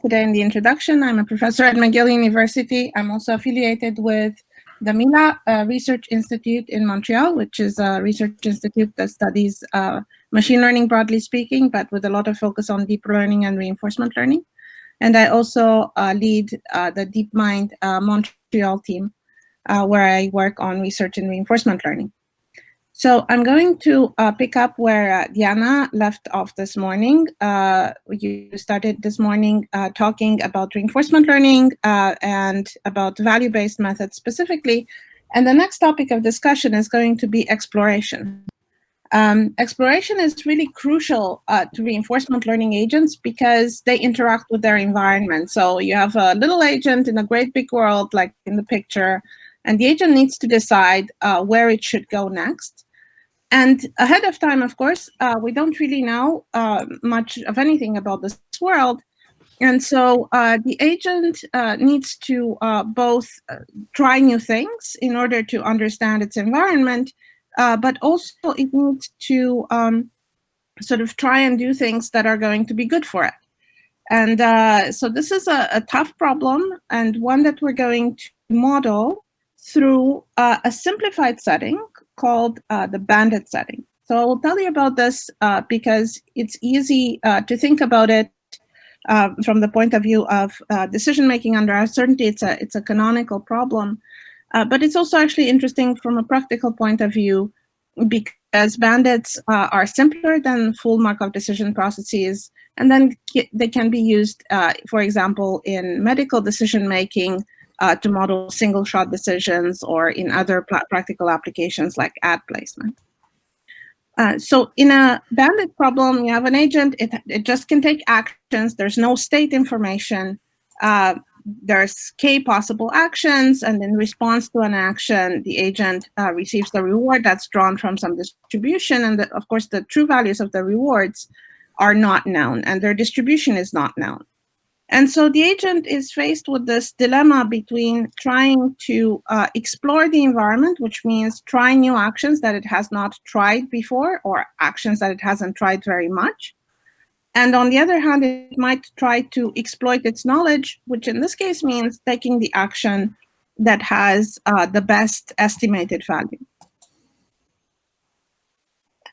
yesterday in the introduction, I'm a professor at McGill University. I'm also affiliated with the MILA Research Institute in Montreal, which is a research institute that studies machine learning, broadly speaking, but with a lot of focus on deep learning and reinforcement learning. And I also lead the DeepMind Montreal team, where I work on research in reinforcement learning. So I'm going to pick up where Diana left off this morning. You started this morning talking about reinforcement learning and about value-based methods specifically. And the next topic of discussion is going to be exploration. Exploration is really crucial to reinforcement learning agents because they interact with their environment. So you have a little agent in a great big world, like in the picture, and the agent needs to decide where it should go next. And ahead of time, of course, we don't really know much of anything about this world. And so the agent needs to both try new things in order to understand its environment, but also it needs to sort of try and do things that are going to be good for it. And so this is a tough problem, and one that we're going to model through a simplified setting called the bandit setting. So I will tell you about this because it's easy to think about it from the point of view of decision-making under uncertainty. It's a canonical problem, but it's also actually interesting from a practical point of view because bandits are simpler than full Markov decision processes, and then they can be used, for example, in medical decision-making to model single-shot decisions, or in other practical applications like ad placement. So in a bandit problem, you have an agent, it just can take actions, there's no state information, there's k possible actions, and in response to an action, the agent receives the reward that's drawn from some distribution, and of course the true values of the rewards are not known, and their distribution is not known. And so the agent is faced with this dilemma between trying to explore the environment, which means try new actions that it has not tried before, or actions that it hasn't tried very much. And on the other hand, it might try to exploit its knowledge, which in this case means taking the action that has the best estimated value.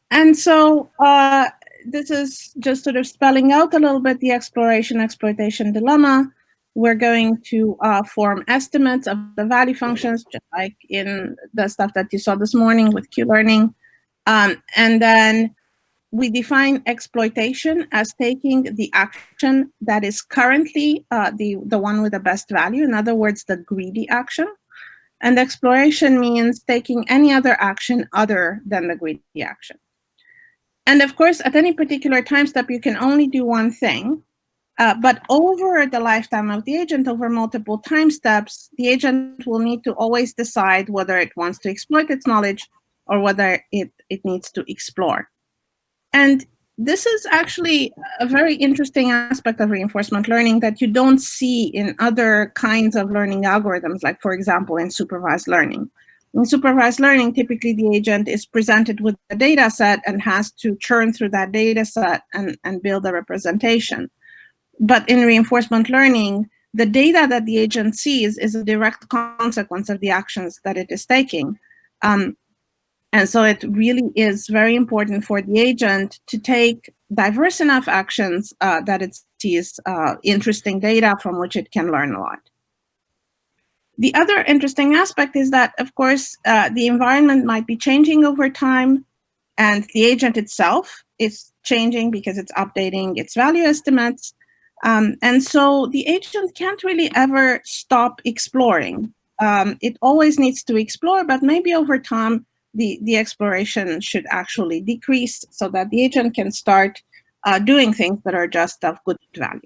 And so this is just sort of spelling out a little bit the exploration-exploitation dilemma. We're going to form estimates of the value functions, just like in the stuff that you saw this morning with Q-learning. And then we define exploitation as taking the action that is currently the one with the best value, in other words, the greedy action. And exploration means taking any other action other than the greedy action. And of course, at any particular time step, you can only do one thing. But over the lifetime of the agent, over multiple time steps, the agent will need to always decide whether it wants to exploit its knowledge or whether it needs to explore. And this is actually a very interesting aspect of reinforcement learning that you don't see in other kinds of learning algorithms, like, for example, in supervised learning. In supervised learning, typically the agent is presented with a data set and has to churn through that data set and build a representation. But in reinforcement learning, the data that the agent sees is a direct consequence of the actions that it is taking. And so it really is very important for the agent to take diverse enough actions that it sees interesting data from which it can learn a lot. The other interesting aspect is that, of course, the environment might be changing over time, and the agent itself is changing because it's updating its value estimates. And so the agent can't really ever stop exploring. It always needs to explore, but maybe over time, the exploration should actually decrease so that the agent can start doing things that are just of good value.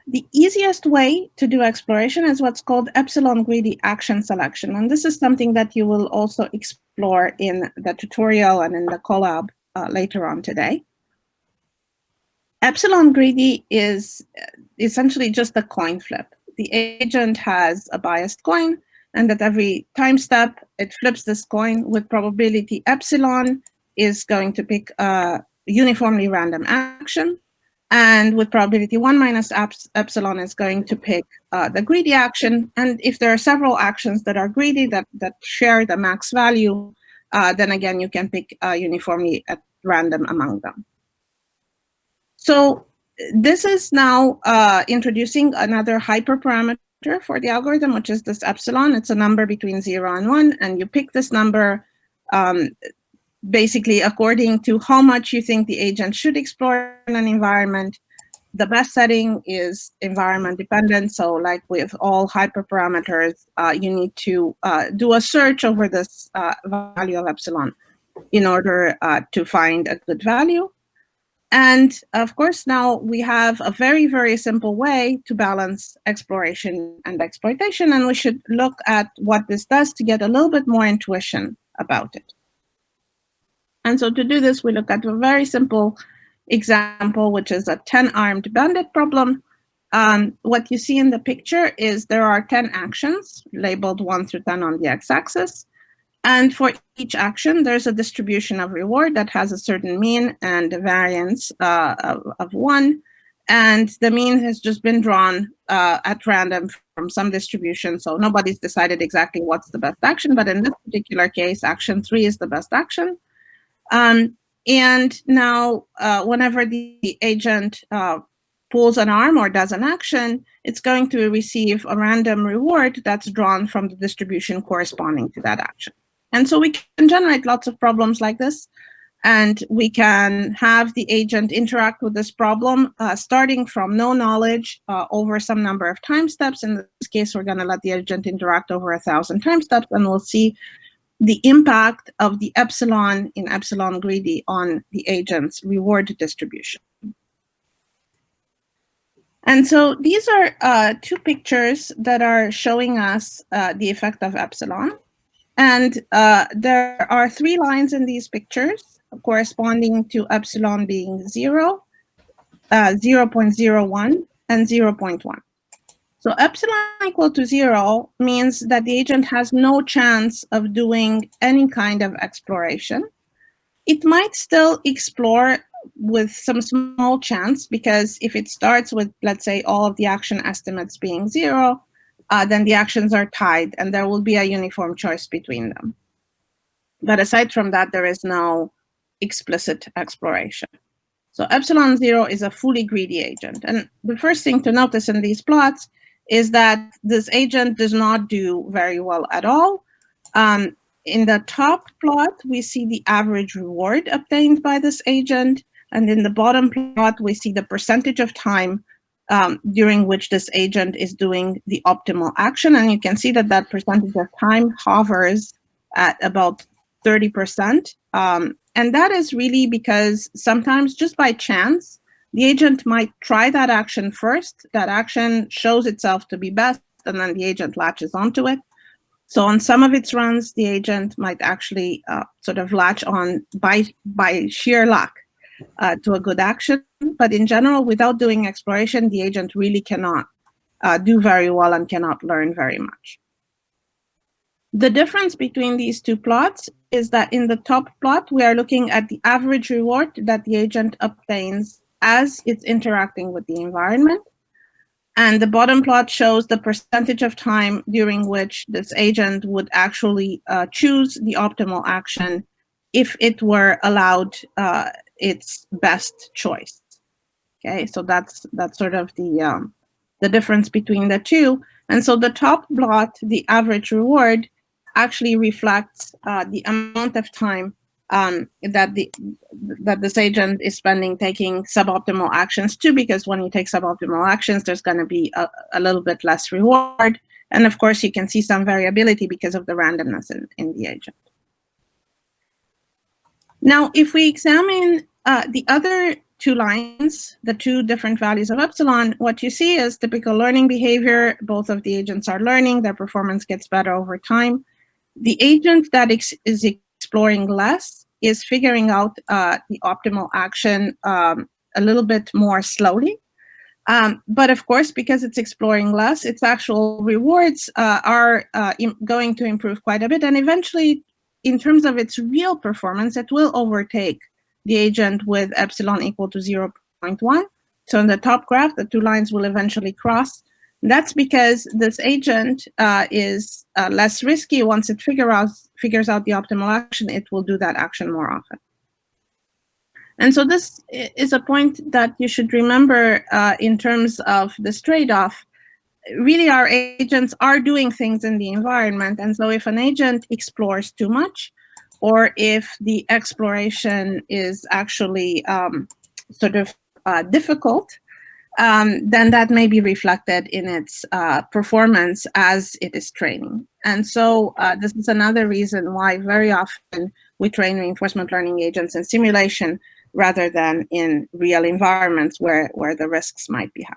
The easiest way to do exploration is what's called epsilon greedy action selection. And this is something that you will also explore in the tutorial and in the collab later on today. Epsilon greedy is essentially just a coin flip. The agent has a biased coin, and at every time step, it flips this coin with probability epsilon is going to pick a uniformly random action. And with probability 1 minus epsilon is going to pick the greedy action. And if there are several actions that are greedy that share the max value, then again, you can pick uniformly at random among them. So this is now introducing another hyperparameter for the algorithm, which is this epsilon. It's a number between 0 and 1, and you pick this number basically according to how much you think the agent should explore in an environment. The best setting is environment dependent. So like with all hyperparameters, you need to do a search over this value of epsilon in order to find a good value. And of course, now we have a very, very simple way to balance exploration and exploitation. And we should look at what this does to get a little bit more intuition about it. And so to do this, we look at a very simple example, which is a 10-armed bandit problem. What you see in the picture is there are 10 actions labeled 1 through 10 on the x-axis. And for each action, there's a distribution of reward that has a certain mean and a variance of 1. And the mean has just been drawn at random from some distribution. So nobody's decided exactly what's the best action. But in this particular case, action 3 is the best action. And now, whenever the agent pulls an arm or does an action, it's going to receive a random reward that's drawn from the distribution corresponding to that action. And so we can generate lots of problems like this, and we can have the agent interact with this problem starting from no knowledge over some number of time steps. In this case, we're going to let the agent interact over 1,000 time steps, and we'll see the impact of the epsilon in epsilon greedy on the agent's reward distribution. And so these are 2 pictures that are showing us the effect of epsilon. And there are 3 lines in these pictures corresponding to epsilon being 0, 0.01, and 0.1. So epsilon equal to 0 means that the agent has no chance of doing any kind of exploration. It might still explore with some small chance, because if it starts with, let's say, all of the action estimates being 0, then the actions are tied and there will be a uniform choice between them. But aside from that, there is no explicit exploration. So epsilon 0 is a fully greedy agent. And the first thing to notice in these plots is that this agent does not do very well at all. In the top plot, we see the average reward obtained by this agent. And in the bottom plot, we see the percentage of time during which this agent is doing the optimal action. And you can see that that percentage of time hovers at about 30%. And that is really because sometimes just by chance, the agent might try that action first. That action shows itself to be best, and then the agent latches onto it. So on some of its runs, the agent might actually sort of latch on by sheer luck to a good action. But in general, without doing exploration, the agent really cannot do very well and cannot learn very much. The difference between these 2 plots is that in the top plot, we are looking at the average reward that the agent obtains as it's interacting with the environment. And the bottom plot shows the percentage of time during which this agent would actually choose the optimal action if it were allowed its best choice. Okay, so that's sort of the difference between the 2. And so the top plot, the average reward, actually reflects the amount of time that this agent is spending taking suboptimal actions too, because when you take suboptimal actions, there's going to be a little bit less reward. And of course, you can see some variability because of the randomness in the agent. Now, if we examine the other 2 lines, the 2 different values of epsilon, what you see is typical learning behavior. Both of the agents are learning. Their performance gets better over time. The agent that is exploring less is figuring out the optimal action a little bit more slowly. But of course, because it's exploring less, its actual rewards are going to improve quite a bit. And eventually, in terms of its real performance, it will overtake the agent with epsilon equal to 0.1. So in the top graph, the two lines will eventually cross. That's because this agent is less risky. Once it figures out the optimal action, it will do that action more often. And so this is a point that you should remember in terms of this trade-off. Really, our agents are doing things in the environment. And so if an agent explores too much, or if the exploration is actually sort of difficult, then that may be reflected in its performance as it is training. And so this is another reason why very often we train reinforcement learning agents in simulation rather than in real environments where the risks might be high.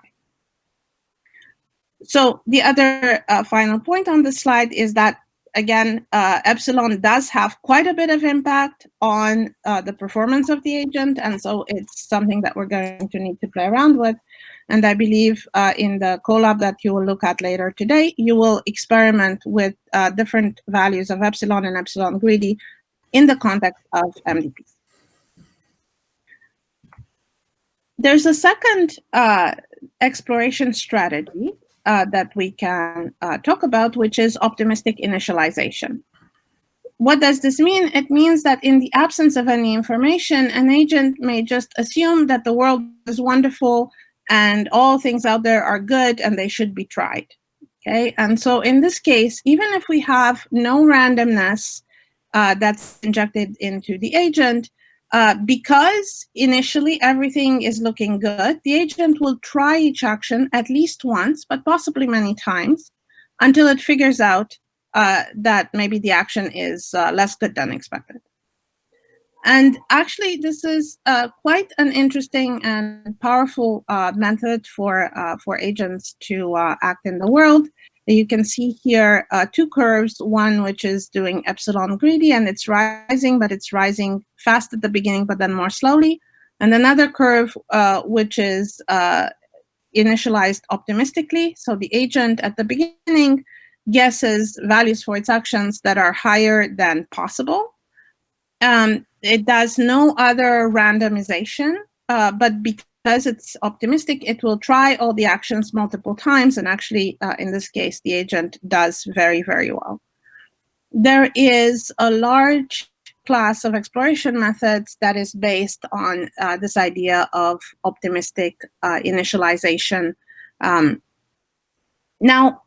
So the other final point on this slide is that, again, epsilon does have quite a bit of impact on the performance of the agent, and so it's something that we're going to need to play around with. And I believe in the collab that you will look at later today, you will experiment with different values of epsilon and epsilon greedy in the context of MDPs. There's a second exploration strategy that we can talk about, which is optimistic initialization. What does this mean? It means that in the absence of any information, an agent may just assume that the world is wonderful and all things out there are good and they should be tried. Okay, and so in this case, even if we have no randomness that's injected into the agent, because initially everything is looking good, the agent will try each action at least once, but possibly many times, until it figures out that maybe the action is less good than expected. And actually, this is quite an interesting and powerful method for agents to act in the world. You can see here two curves, one which is doing epsilon greedy and it's rising, but it's rising fast at the beginning, but then more slowly. And another curve which is initialized optimistically. So the agent at the beginning guesses values for its actions that are higher than possible. It does no other randomization, but because it's optimistic, it will try all the actions multiple times. And actually, in this case, the agent does very, very well. There is a large class of exploration methods that is based on this idea of optimistic initialization. Now,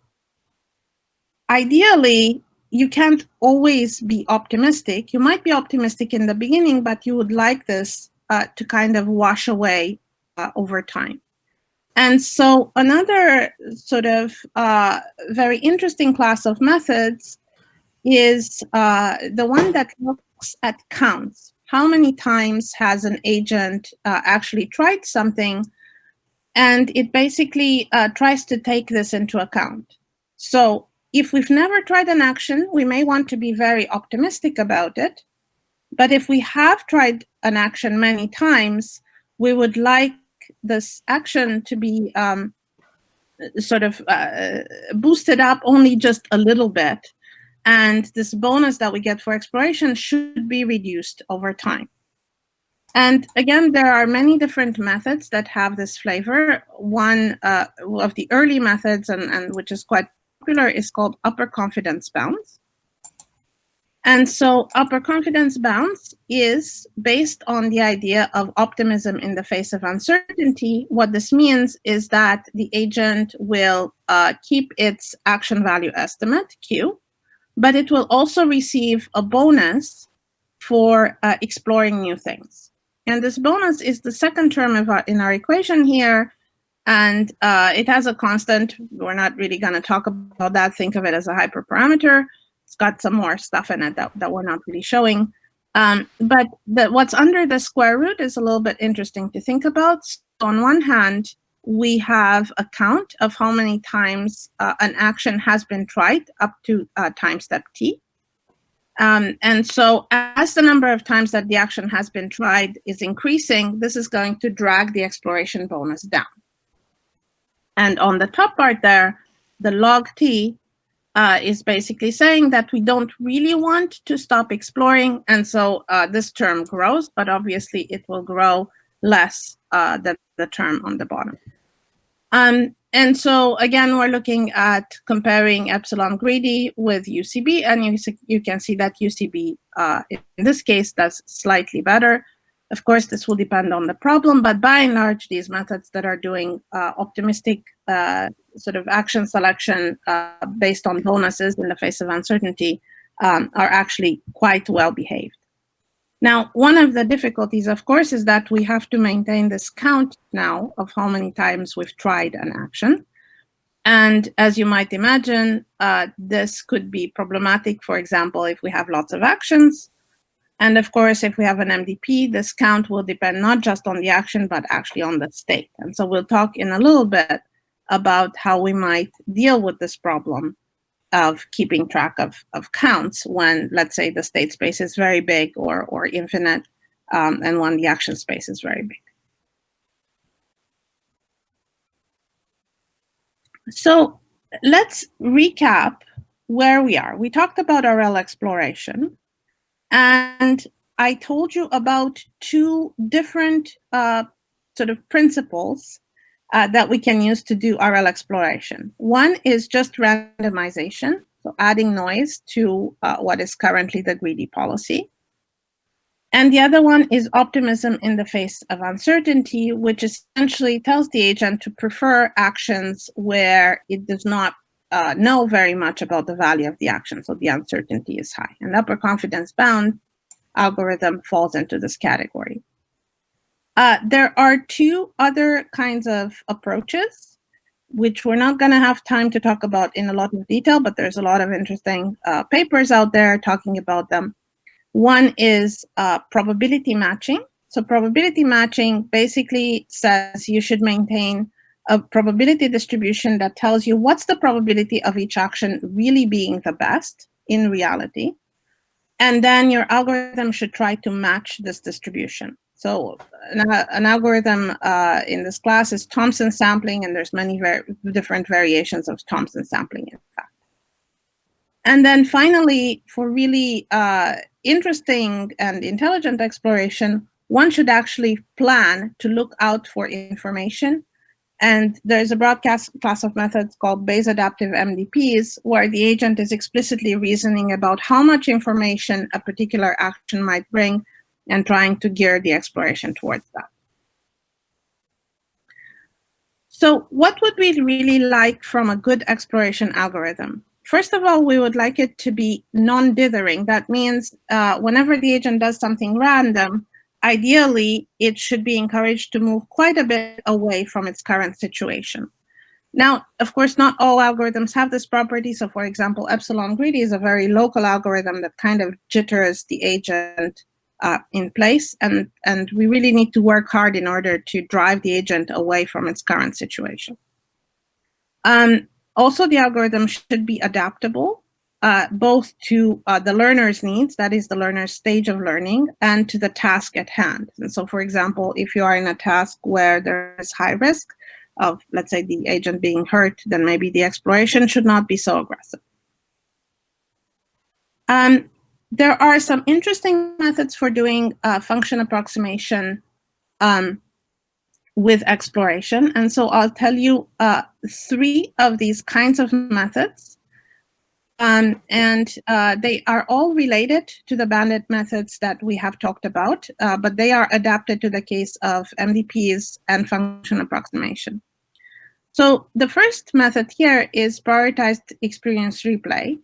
ideally, you can't always be optimistic. You might be optimistic in the beginning, but you would like this to kind of wash away over time. And so another sort of very interesting class of methods is the one that looks at counts. How many times has an agent actually tried something? And it basically tries to take this into account. So if we've never tried an action, we may want to be very optimistic about it. But if we have tried an action many times, we would like this action to be sort of boosted up only just a little bit. And this bonus that we get for exploration should be reduced over time. And again, there are many different methods that have this flavor. One of the early methods, and which is quite popular, is called upper confidence bounds. And so upper confidence bounds is based on the idea of optimism in the face of uncertainty. What this means is that the agent will keep its action value estimate, Q, but it will also receive a bonus for exploring new things. And this bonus is the second term in our equation here, and it has a constant. We're not really going to talk about that. Think of it as a hyperparameter. It's got some more stuff in it that we're not really showing. But what's under the square root is a little bit interesting to think about. So on one hand, we have a count of how many times an action has been tried up to time step t. And so as the number of times that the action has been tried is increasing, this is going to drag the exploration bonus down. And on the top part there, the log t is basically saying that we don't really want to stop exploring. And so this term grows, but obviously it will grow less the term on the bottom. And so again, we're looking at comparing epsilon greedy with UCB, and you can see that UCB in this case does slightly better. Of course, this will depend on the problem, but by and large, these methods that are doing optimistic sort of action selection based on bonuses in the face of uncertainty are actually quite well behaved. Now, one of the difficulties, of course, is that we have to maintain this count now of how many times we've tried an action. And as you might imagine, this could be problematic, for example, if we have lots of actions. And of course, if we have an MDP, this count will depend not just on the action, but actually on the state. And so we'll talk in a little bit about how we might deal with this problem of keeping track of counts when, let's say, the state space is very big or infinite, and when the action space is very big. So let's recap where we are. We talked about RL exploration, and I told you about two different sort of principles that we can use to do RL exploration. One is just randomization, so adding noise to what is currently the greedy policy. And the other one is optimism in the face of uncertainty, which essentially tells the agent to prefer actions where it does not know very much about the value of the action, so the uncertainty is high. An upper confidence bound algorithm falls into this category. There are two other kinds of approaches, which we're not going to have time to talk about in a lot of detail, but there's a lot of interesting papers out there talking about them. One is probability matching. So probability matching basically says you should maintain a probability distribution that tells you what's the probability of each action really being the best in reality. And then your algorithm should try to match this distribution. So an algorithm in this class is Thompson sampling, and there's many different variations of Thompson sampling, in fact. And then finally, for really interesting and intelligent exploration, one should actually plan to look out for information. And there's a broad class of methods called Bayes adaptive MDPs, where the agent is explicitly reasoning about how much information a particular action might bring and trying to gear the exploration towards that. So what would we really like from a good exploration algorithm? First of all, we would like it to be non-dithering. That means whenever the agent does something random, ideally, it should be encouraged to move quite a bit away from its current situation. Now, of course, not all algorithms have this property. So for example, epsilon greedy is a very local algorithm that kind of jitters the agent in place. And we really need to work hard in order to drive the agent away from its current situation. Also, the algorithm should be adaptable, both to the learner's needs, that is the learner's stage of learning, and to the task at hand. And so, for example, if you are in a task where there is high risk of, let's say, the agent being hurt, then maybe the exploration should not be so aggressive. There are some interesting methods for doing function approximation with exploration. And so I'll tell you 3 of these kinds of methods. And they are all related to the bandit methods that we have talked about, but they are adapted to the case of MDPs and function approximation. So the first method here is prioritized experience replay,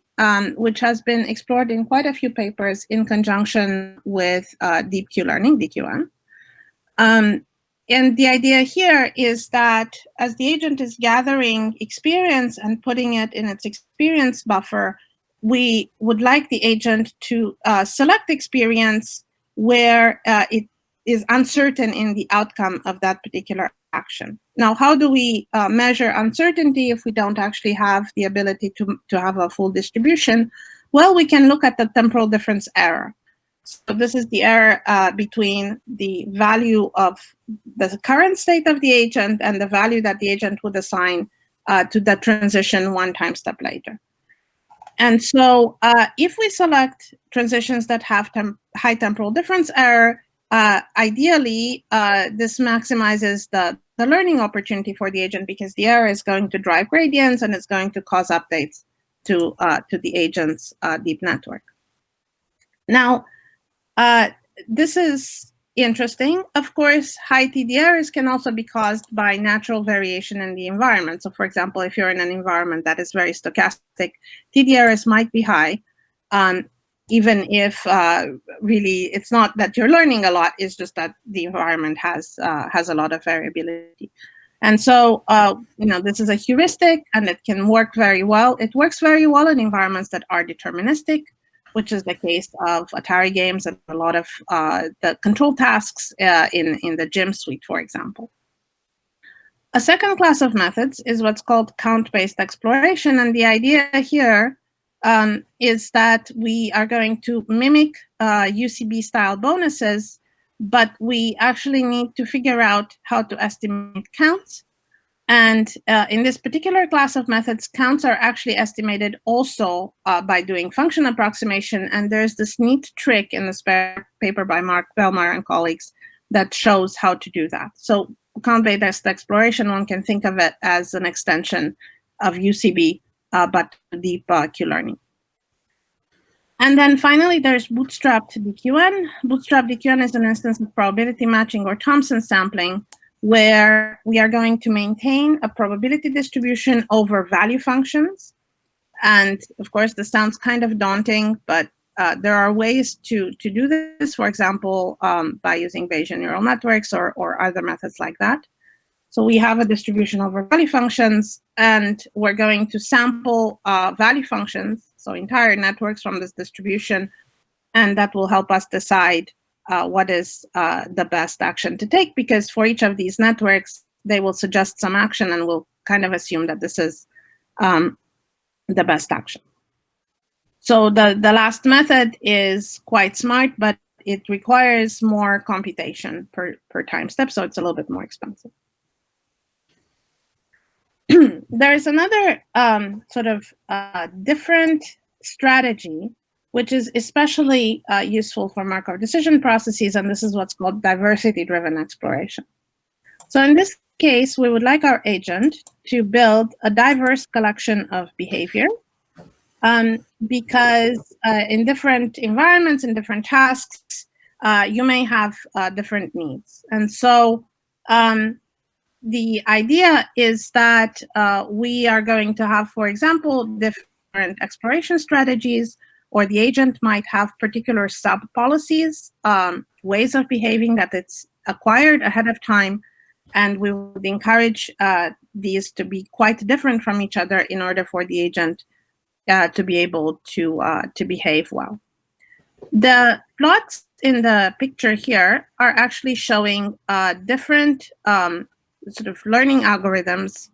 which has been explored in quite a few papers in conjunction with deep Q learning, DQN. And the idea here is that as the agent is gathering experience and putting it in its experience buffer, we would like the agent to select experience where it is uncertain in the outcome of that particular action. Now, how do we measure uncertainty if we don't actually have the ability to have a full distribution? Well, we can look at the temporal difference error. So this is the error between the value of the current state of the agent and the value that the agent would assign to the transition one time step later. And so if we select transitions that have high temporal difference error, ideally, this maximizes the learning opportunity for the agent because the error is going to drive gradients and it's going to cause updates to the agent's deep network. Now, this is interesting. Of course, high TD errors can also be caused by natural variation in the environment. So for example, if you're in an environment that is very stochastic, TD errors might be high, even if really it's not that you're learning a lot, it's just that the environment has a lot of variability. And so, this is a heuristic and it can work very well. It works very well in environments that are deterministic, which is the case of Atari games and a lot of the control tasks in the gym suite, for example. A second class of methods is what's called count-based exploration. And the idea here is that we are going to mimic UCB-style bonuses, but we actually need to figure out how to estimate counts. And in this particular class of methods, counts are actually estimated also by doing function approximation. And there's this neat trick in the spare paper by Mark Bellmeyer and colleagues that shows how to do that. So count-based exploration, one can think of it as an extension of UCB, but deep Q-learning. And then finally, there's bootstrapped DQN. Bootstrapped DQN is an instance of probability matching or Thompson sampling, where we are going to maintain a probability distribution over value functions. And of course, this sounds kind of daunting, but there are ways to do this, for example, by using Bayesian neural networks or other methods like that. So we have a distribution over value functions, and we're going to sample value functions, so entire networks from this distribution, and that will help us decide what is the best action to take, because for each of these networks, they will suggest some action and we'll kind of assume that this is the best action. So the last method is quite smart, but it requires more computation per time step, so it's a little bit more expensive. There's another sort of different strategy, which is especially useful for Markov decision processes, and this is what's called diversity-driven exploration. So in this case, we would like our agent to build a diverse collection of behavior, because in different environments, in different tasks, you may have different needs. And so the idea is that we are going to have, for example, different exploration strategies, or the agent might have particular sub-policies, ways of behaving that it's acquired ahead of time, and we would encourage these to be quite different from each other in order for the agent to be able to behave well. The plots in the picture here are actually showing different sort of learning algorithms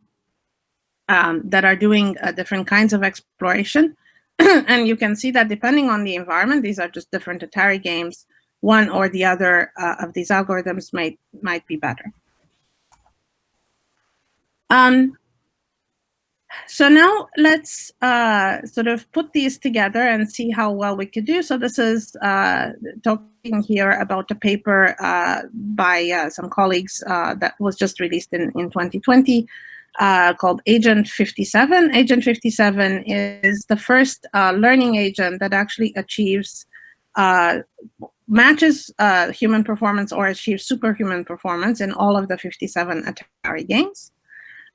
that are doing different kinds of exploration. And you can see that depending on the environment, these are just different Atari games, one or the other of these algorithms might be better. So now let's sort of put these together and see how well we could do. So this is talking here about a paper by some colleagues that was just released in 2020 called Agent 57. Agent 57 is the first learning agent that actually achieves, matches human performance or achieves superhuman performance in all of the 57 Atari games.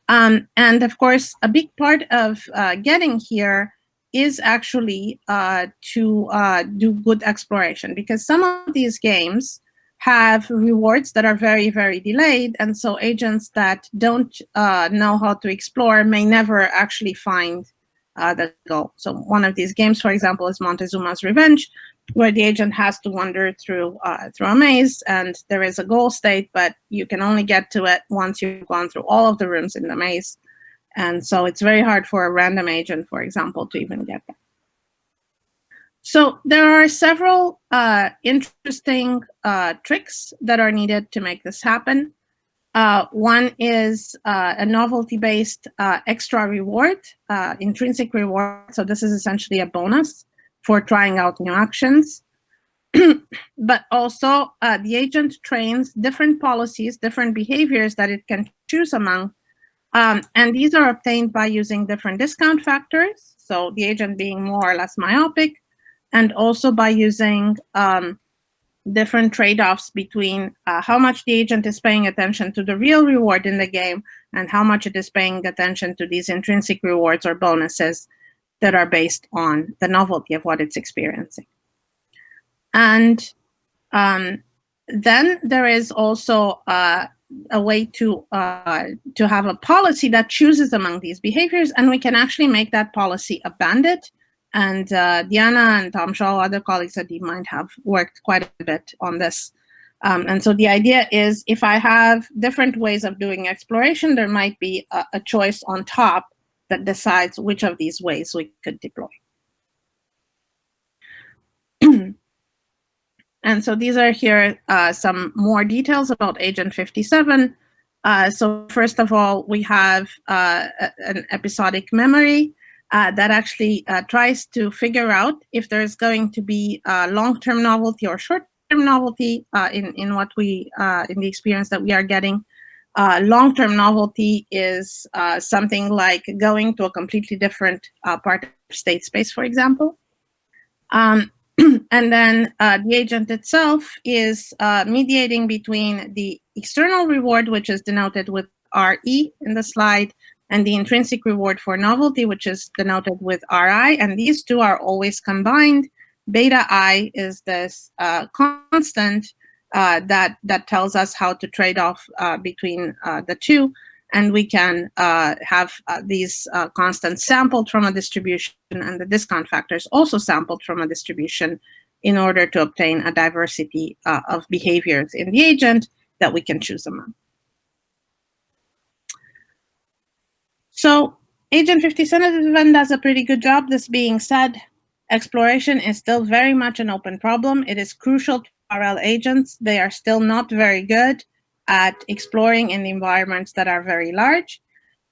And of course, a big part of getting here is actually to do good exploration, because some of these games have rewards that are very, very delayed. And so agents that don't know how to explore may never actually find the goal. So one of these games, for example, is Montezuma's Revenge, where the agent has to wander through a maze, and there is a goal state, but you can only get to it once you've gone through all of the rooms in the maze. And so it's very hard for a random agent, for example, to even get there. So there are several interesting tricks that are needed to make this happen. One is a novelty-based extra reward, intrinsic reward. So this is essentially a bonus for trying out new actions. but also the agent trains different policies, different behaviors that it can choose among. And these are obtained by using different discount factors, so the agent being more or less myopic, and also by using different trade-offs between how much the agent is paying attention to the real reward in the game and how much it is paying attention to these intrinsic rewards or bonuses that are based on the novelty of what it's experiencing. And then there is also a way to have a policy that chooses among these behaviors, and we can actually make that policy a bandit. And Diana and Tom Shaw, other colleagues at DeepMind, have worked quite a bit on this. And so the idea is, if I have different ways of doing exploration, there might be a choice on top that decides which of these ways we could deploy. And so these are here some more details about Agent 57. So first of all, we have an episodic memory that actually tries to figure out if there's going to be long-term novelty or short-term novelty in what we in the experience that we are getting. Long-term novelty is something like going to a completely different part of state space, for example. And then the agent itself is mediating between the external reward, which is denoted with RE in the slide, and the intrinsic reward for novelty, which is denoted with RI. And these two are always combined. Beta I is this constant that tells us how to trade off between the two. And we can have these constants sampled from a distribution, and the discount factors also sampled from a distribution, in order to obtain a diversity of behaviors in the agent that we can choose among. So Agent 57 does a pretty good job. This being said, exploration is still very much an open problem. It is crucial to RL agents. They are still not very good at exploring in the environments that are very large.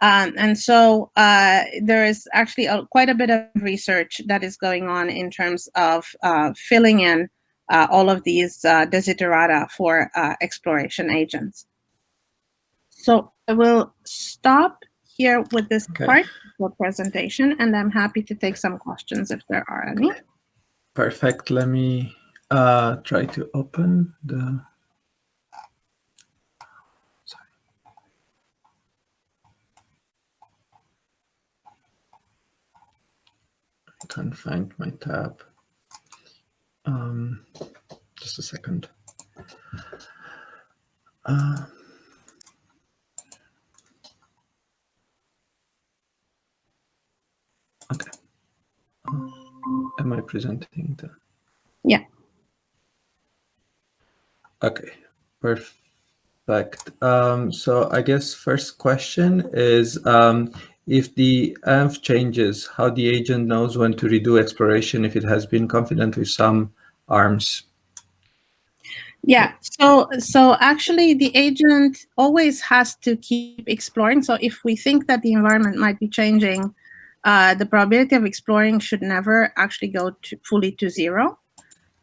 And so there is actually quite a bit of research that is going on in terms of filling in all of these desiderata for exploration agents. So I will stop here with this part of the presentation, and I'm happy to take some questions if there are any. Perfect. Let me try to open the... Can't find my tab. Just a second. Okay. Am I presenting the? Yeah. Okay. Perfect. So I guess first question is, if the env changes, how the agent knows when to redo exploration if it has been confident with some arms? Yeah, so actually the agent always has to keep exploring. So if we think that the environment might be changing, the probability of exploring should never actually go fully to zero.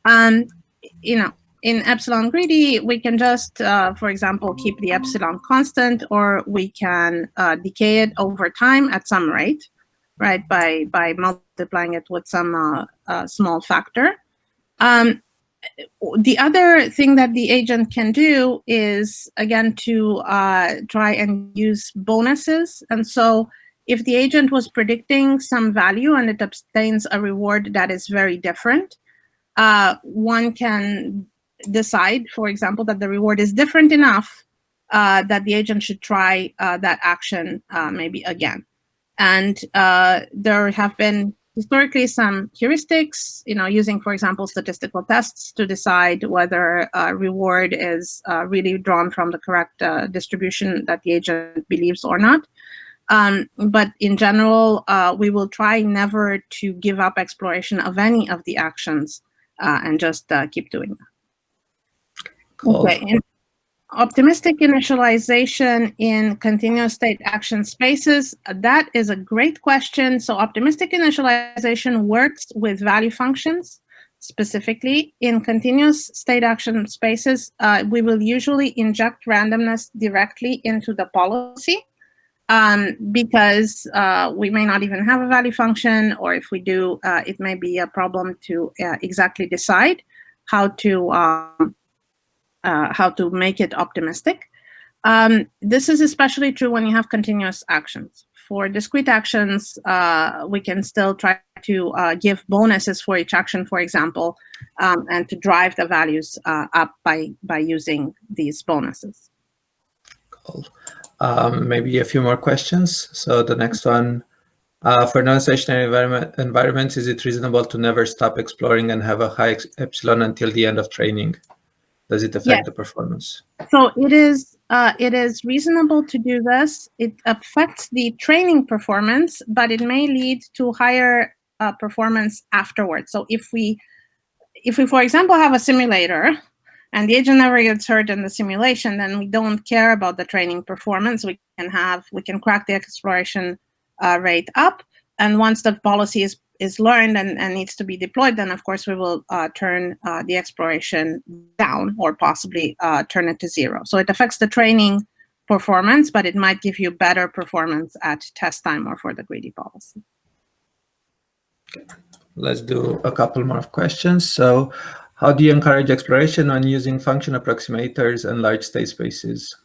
You know, in epsilon greedy, we can just, for example, keep the epsilon constant, or we can decay it over time at some rate, right, by multiplying it with some small factor. The other thing that the agent can do is, again, to try and use bonuses. And so if the agent was predicting some value and it obtains a reward that is very different, one can decide, for example, that the reward is different enough that the agent should try that action maybe again. And there have been historically some heuristics, using, for example, statistical tests to decide whether a reward is really drawn from the correct distribution that the agent believes or not. But in general, we will try never to give up exploration of any of the actions and just keep doing that. Cool. Okay. And optimistic initialization in continuous state action spaces, that is a great question. So optimistic initialization works with value functions. specifically, in continuous state action spaces, we will usually inject randomness directly into the policy, because we may not even have a value function, or if we do, it may be a problem to exactly decide how to make it optimistic. This is especially true when you have continuous actions. For discrete actions, we can still try to give bonuses for each action, for example, and to drive the values up by using these bonuses. Cool. Maybe a few more questions. So the next one, for non-stationary environments, is it reasonable to never stop exploring and have a high epsilon until the end of training? Does it affect the performance? So it is reasonable to do this. It affects the training performance, but it may lead to higher performance afterwards. So if we, for example, have a simulator and the agent never gets hurt in the simulation, then we don't care about the training performance. We can crack the exploration rate up, and once the policy is learned and needs to be deployed, then of course we will turn the exploration down, or possibly turn it to 0. So it affects the training performance, but it might give you better performance at test time or for the greedy policy. Okay. Let's do a couple more questions. So how do you encourage exploration when using function approximators and large state spaces?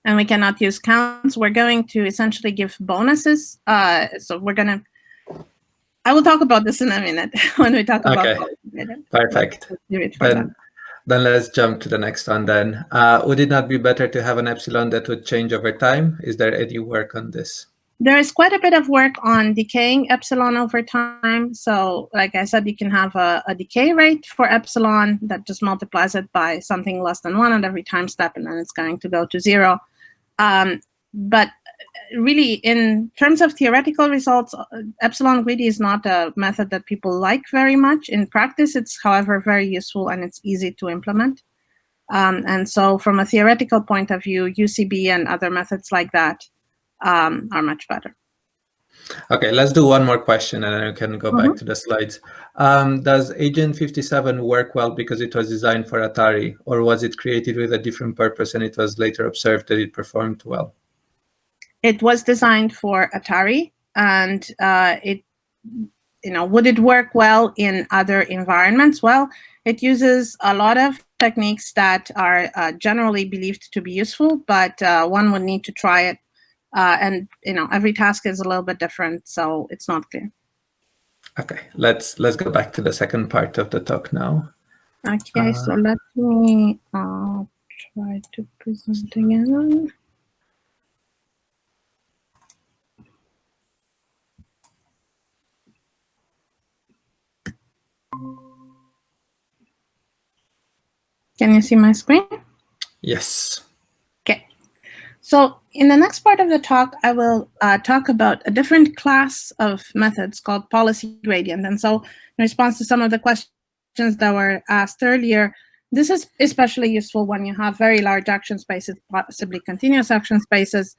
And we cannot use counts. We're going to essentially give bonuses. So we're going to, I will talk about this in a minute when we talk about. Perfect. Then let's jump to the next one then. Would it not be better to have an epsilon that would change over time? Is there any work on this? There is quite a bit of work on decaying epsilon over time. So like I said, you can have a decay rate for epsilon that just multiplies it by something less than 1 at every time step, and then it's going to go to 0. But really, in terms of theoretical results, epsilon greedy is not a method that people like very much. In practice, it's, however, very useful and it's easy to implement. And so from a theoretical point of view, UCB and other methods like that are much better. Okay, let's do one more question and then we can go back to the slides. Does Agent 57 work well because it was designed for Atari, or was it created with a different purpose and it was later observed that it performed well? It was designed for Atari, and would it work well in other environments? Well, it uses a lot of techniques that are generally believed to be useful, but one would need to try it. And every task is a little bit different, so it's not clear. Okay, let's go back to the second part of the talk now. Okay, so let me try to present again. Can you see my screen? Yes. Okay. So in the next part of the talk, I will talk about a different class of methods called policy gradient. And so in response to some of the questions that were asked earlier, this is especially useful when you have very large action spaces, possibly continuous action spaces.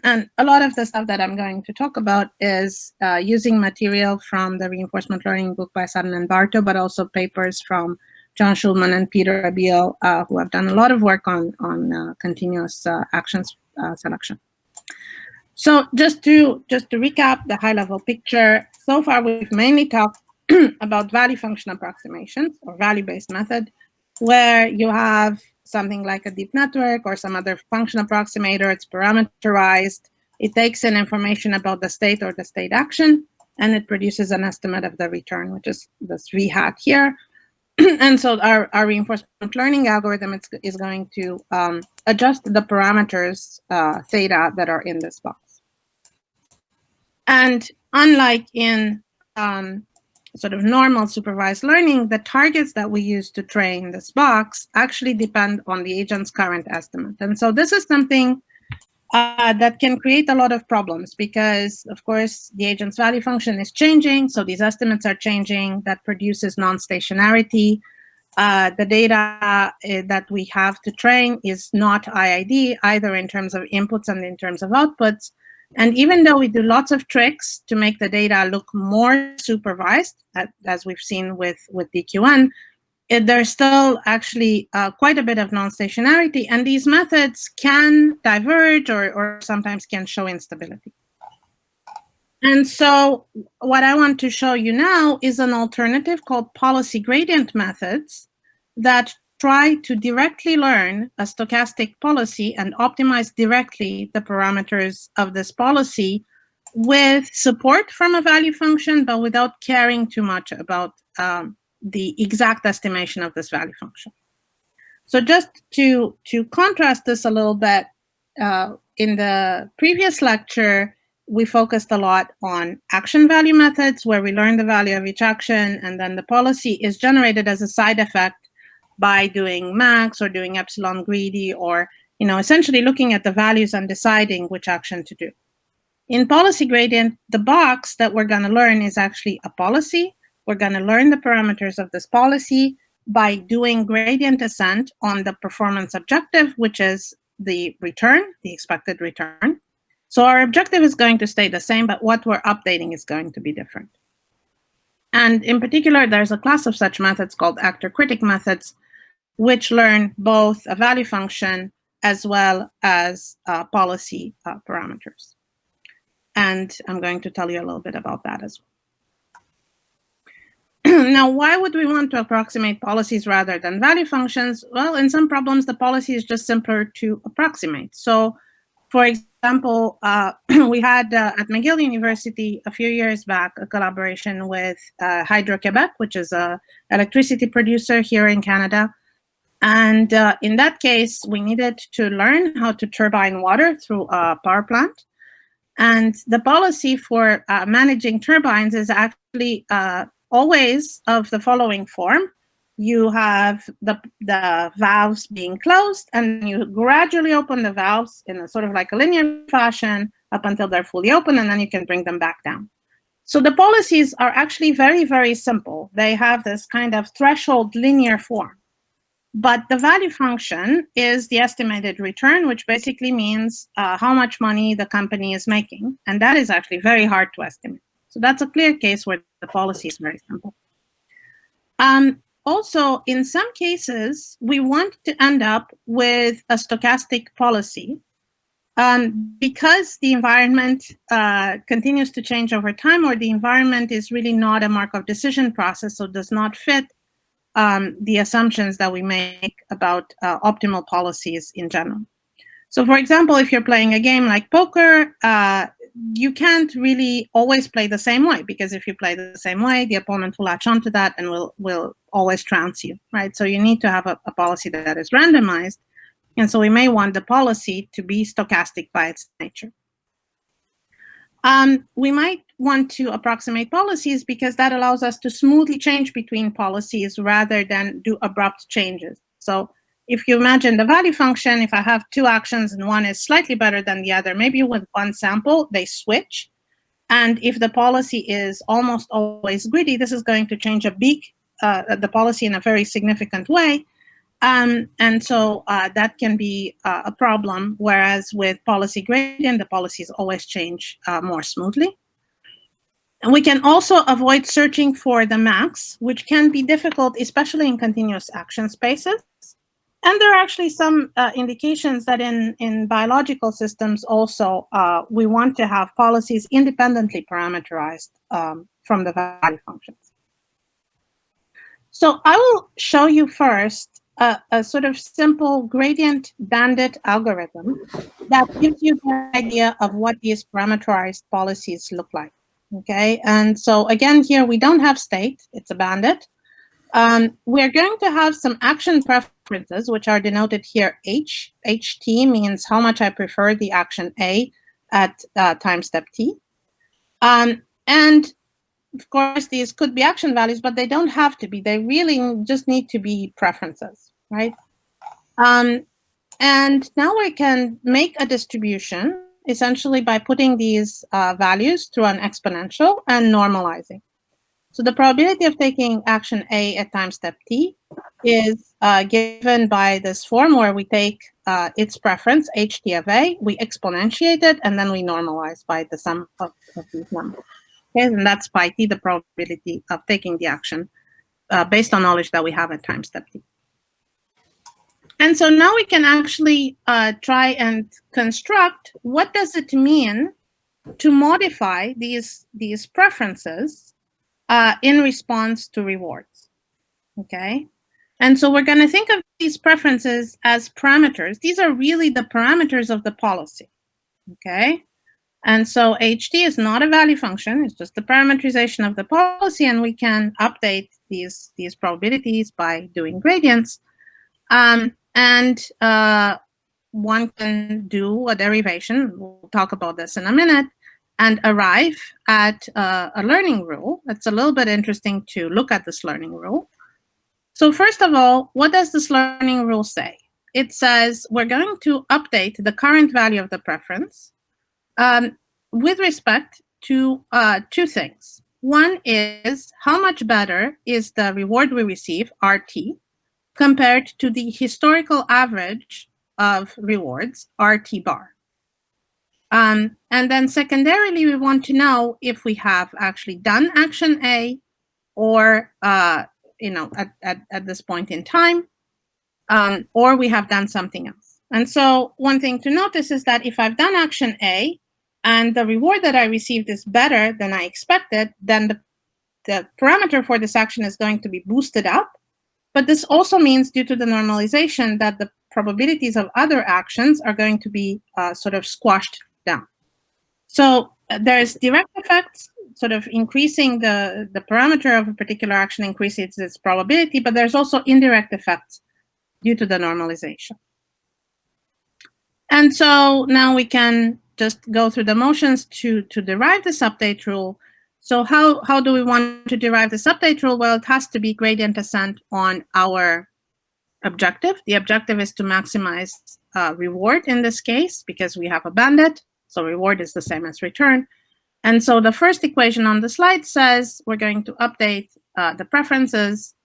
And a lot of the stuff that I'm going to talk about is using material from the reinforcement learning book by Sutton and Bartow, but also papers from John Schulman and Peter Abiel, who have done a lot of work on continuous actions selection. So just to recap the high-level picture, so far we've mainly talked about value function approximations or value-based method, where you have something like a deep network or some other function approximator. It's parameterized. It takes in information about the state or the state action, and it produces an estimate of the return, which is this V hat here. And so our reinforcement learning algorithm is going to adjust the parameters theta that are in this box. And unlike in sort of normal supervised learning, the targets that we use to train this box actually depend on the agent's current estimate. And so this is something that can create a lot of problems because, of course, the agent's value function is changing. So these estimates are changing. That produces non-stationarity. The data that we have to train is not IID, either in terms of inputs and in terms of outputs. And even though we do lots of tricks to make the data look more supervised, as we've seen with DQN, there's still actually quite a bit of non-stationarity, and these methods can diverge or sometimes can show instability. And so what I want to show you now is an alternative called policy gradient methods that try to directly learn a stochastic policy and optimize directly the parameters of this policy with support from a value function, but without caring too much about the exact estimation of this value function. So just to contrast this a little bit, in the previous lecture, we focused a lot on action value methods where we learn the value of each action, and then the policy is generated as a side effect by doing max or doing epsilon greedy, or essentially looking at the values and deciding which action to do. In policy gradient, the box that we're going to learn is actually a policy. We're going to learn the parameters of this policy by doing gradient descent on the performance objective, which is the return, the expected return. So our objective is going to stay the same, but what we're updating is going to be different. And in particular, there's a class of such methods called actor-critic methods, which learn both a value function as well as policy parameters. And I'm going to tell you a little bit about that as well. Now, why would we want to approximate policies rather than value functions? Well, in some problems, the policy is just simpler to approximate. So, for example, we had at McGill University a few years back a collaboration with Hydro-Quebec, which is an electricity producer here in Canada. And in that case, we needed to learn how to turbine water through a power plant. And the policy for managing turbines is actually always of the following form. You have the valves being closed, and you gradually open the valves in a sort of like a linear fashion up until they're fully open, and then you can bring them back down. So the policies are actually very, very simple. They have this kind of threshold linear form. But the value function is the estimated return, which basically means how much money the company is making. And that is actually very hard to estimate. So that's a clear case where the policy is very simple. Also, in some cases, we want to end up with a stochastic policy because the environment continues to change over time, or the environment is really not a Markov decision process, so does not fit the assumptions that we make about optimal policies in general. So for example, if you're playing a game like poker, you can't really always play the same way, because if you play the same way, the opponent will latch onto that and will always trounce you, right? So you need to have a policy that is randomized. And so we may want the policy to be stochastic by its nature. We might want to approximate policies because that allows us to smoothly change between policies rather than do abrupt changes. So if you imagine the value function, if I have two actions and one is slightly better than the other, maybe with one sample, they switch. And if the policy is almost always greedy, this is going to change the policy in a very significant way. And so that can be a problem, whereas with policy gradient, the policies always change more smoothly. And we can also avoid searching for the max, which can be difficult, especially in continuous action spaces. And there are actually some indications that in biological systems also, we want to have policies independently parameterized from the value functions. So I will show you first a sort of simple gradient-bandit algorithm that gives you the idea of what these parameterized policies look like. Okay, and so again, here we don't have state, it's a bandit. We're going to have some action preferences, which are denoted here H. HT means how much I prefer the action A at time step T. And of course, these could be action values, but they don't have to be. They really just need to be preferences, right? And now we can make a distribution essentially by putting these values through an exponential and normalizing. So the probability of taking action A at time step T is given by this form where we take its preference, ht of a, we exponentiate it, and then we normalize by the sum of these numbers. Okay, and that's pi t, the probability of taking the action based on knowledge that we have at time step t. And so now we can actually try and construct what does it mean to modify these preferences in response to rewards. Okay, and so we're going to think of these preferences as parameters. These are really the parameters of the policy. Okay, and so ht is not a value function; it's just the parameterization of the policy, and we can update these probabilities by doing gradients. And one can do a derivation, we'll talk about this in a minute, and arrive at a learning rule. It's a little bit interesting to look at this learning rule. So first of all, what does this learning rule say? It says we're going to update the current value of the preference with respect to two things. One is how much better is the reward we receive, RT, compared to the historical average of rewards, RT bar. And then secondarily, we want to know if we have actually done action A or, at this point in time, or we have done something else. And so one thing to notice is that if I've done action A and the reward that I received is better than I expected, then the parameter for this action is going to be boosted up. But this also means, due to the normalization, that the probabilities of other actions are going to be sort of squashed down. So there's direct effects, sort of increasing the parameter of a particular action increases its probability, but there's also indirect effects due to the normalization. And so now we can just go through the motions to derive this update rule. So how do we want to derive this update rule? Well, it has to be gradient ascent on our objective. The objective is to maximize reward in this case, because we have a bandit. So reward is the same as return. And so the first equation on the slide says we're going to update the preferences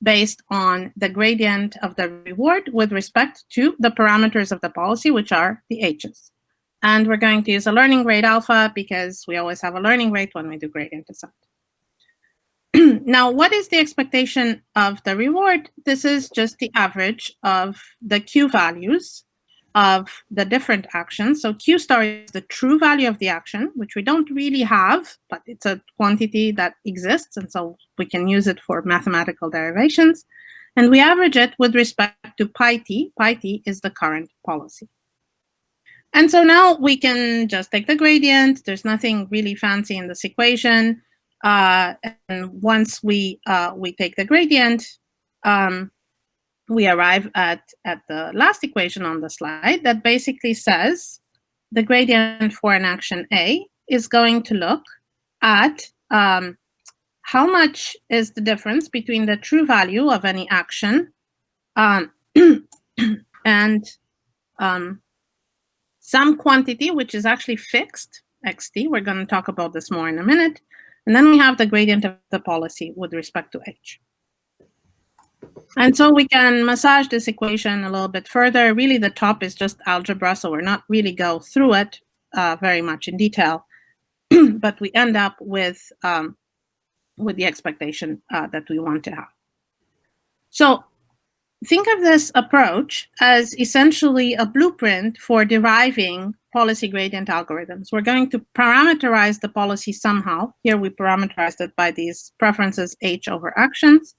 based on the gradient of the reward with respect to the parameters of the policy, which are the h's. And we're going to use a learning rate alpha because we always have a learning rate when we do gradient descent. Now, what is the expectation of the reward? This is just the average of the Q values of the different actions. So Q star is the true value of the action, which we don't really have, but it's a quantity that exists, and so we can use it for mathematical derivations. And we average it with respect to pi t. Pi t is the current policy. And so now we can just take the gradient. There's nothing really fancy in this equation. And once we take the gradient, we arrive at the last equation on the slide that basically says the gradient for an action A is going to look at how much is the difference between the true value of any action and some quantity, which is actually fixed, xt. We're going to talk about this more in a minute. And then we have the gradient of the policy with respect to h. And so we can massage this equation a little bit further. Really, the top is just algebra, so we're not really go through it very much in detail. But we end up with the expectation that we want to have. So think of this approach as essentially a blueprint for deriving policy gradient algorithms. We're going to parameterize the policy somehow. Here we parameterized it by these preferences h over actions.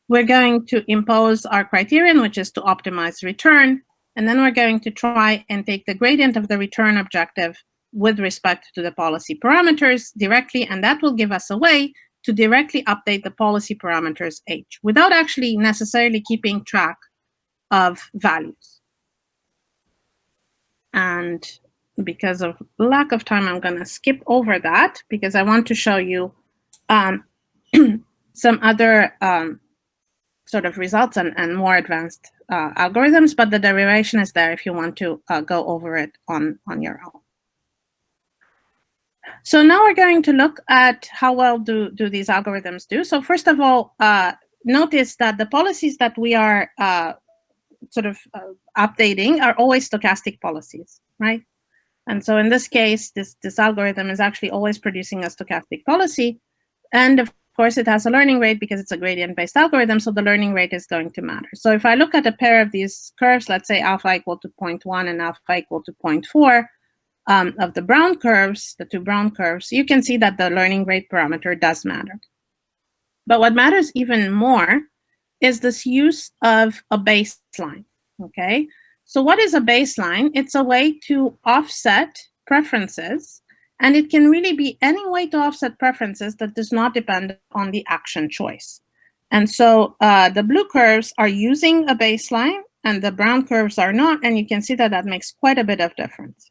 We're going to impose our criterion, which is to optimize return. And then we're going to try and take the gradient of the return objective with respect to the policy parameters directly. And that will give us a way to directly update the policy parameters h without actually necessarily keeping track of values. And because of lack of time, I'm going to skip over that because I want to show you some other sort of results and more advanced algorithms, but the derivation is there if you want to go over it on your own. So now we're going to look at how well do these algorithms do. So first of all, notice that the policies that we are updating are always stochastic policies, right? And so in this case, this algorithm is actually always producing a stochastic policy. And of course, it has a learning rate because it's a gradient-based algorithm, so the learning rate is going to matter. So if I look at a pair of these curves, let's say alpha equal to 0.1 and alpha equal to 0.4 of the brown curves, the two brown curves, you can see that the learning rate parameter does matter. But what matters even more is this use of a baseline, okay? So what is a baseline? It's a way to offset preferences, and it can really be any way to offset preferences that does not depend on the action choice. And so the blue curves are using a baseline, and the brown curves are not, and you can see that that makes quite a bit of difference.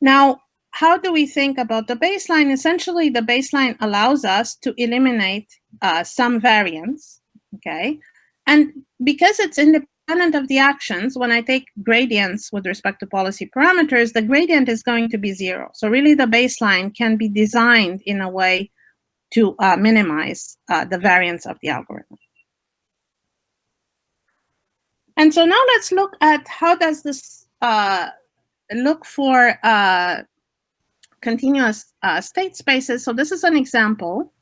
Now, how do we think about the baseline? Essentially, the baseline allows us to eliminate some variance, okay? And because it's independent of the actions, when I take gradients with respect to policy parameters, the gradient is going to be 0. So really, the baseline can be designed in a way to minimize the variance of the algorithm. And so now let's look at how does this look for continuous state spaces. So this is an example,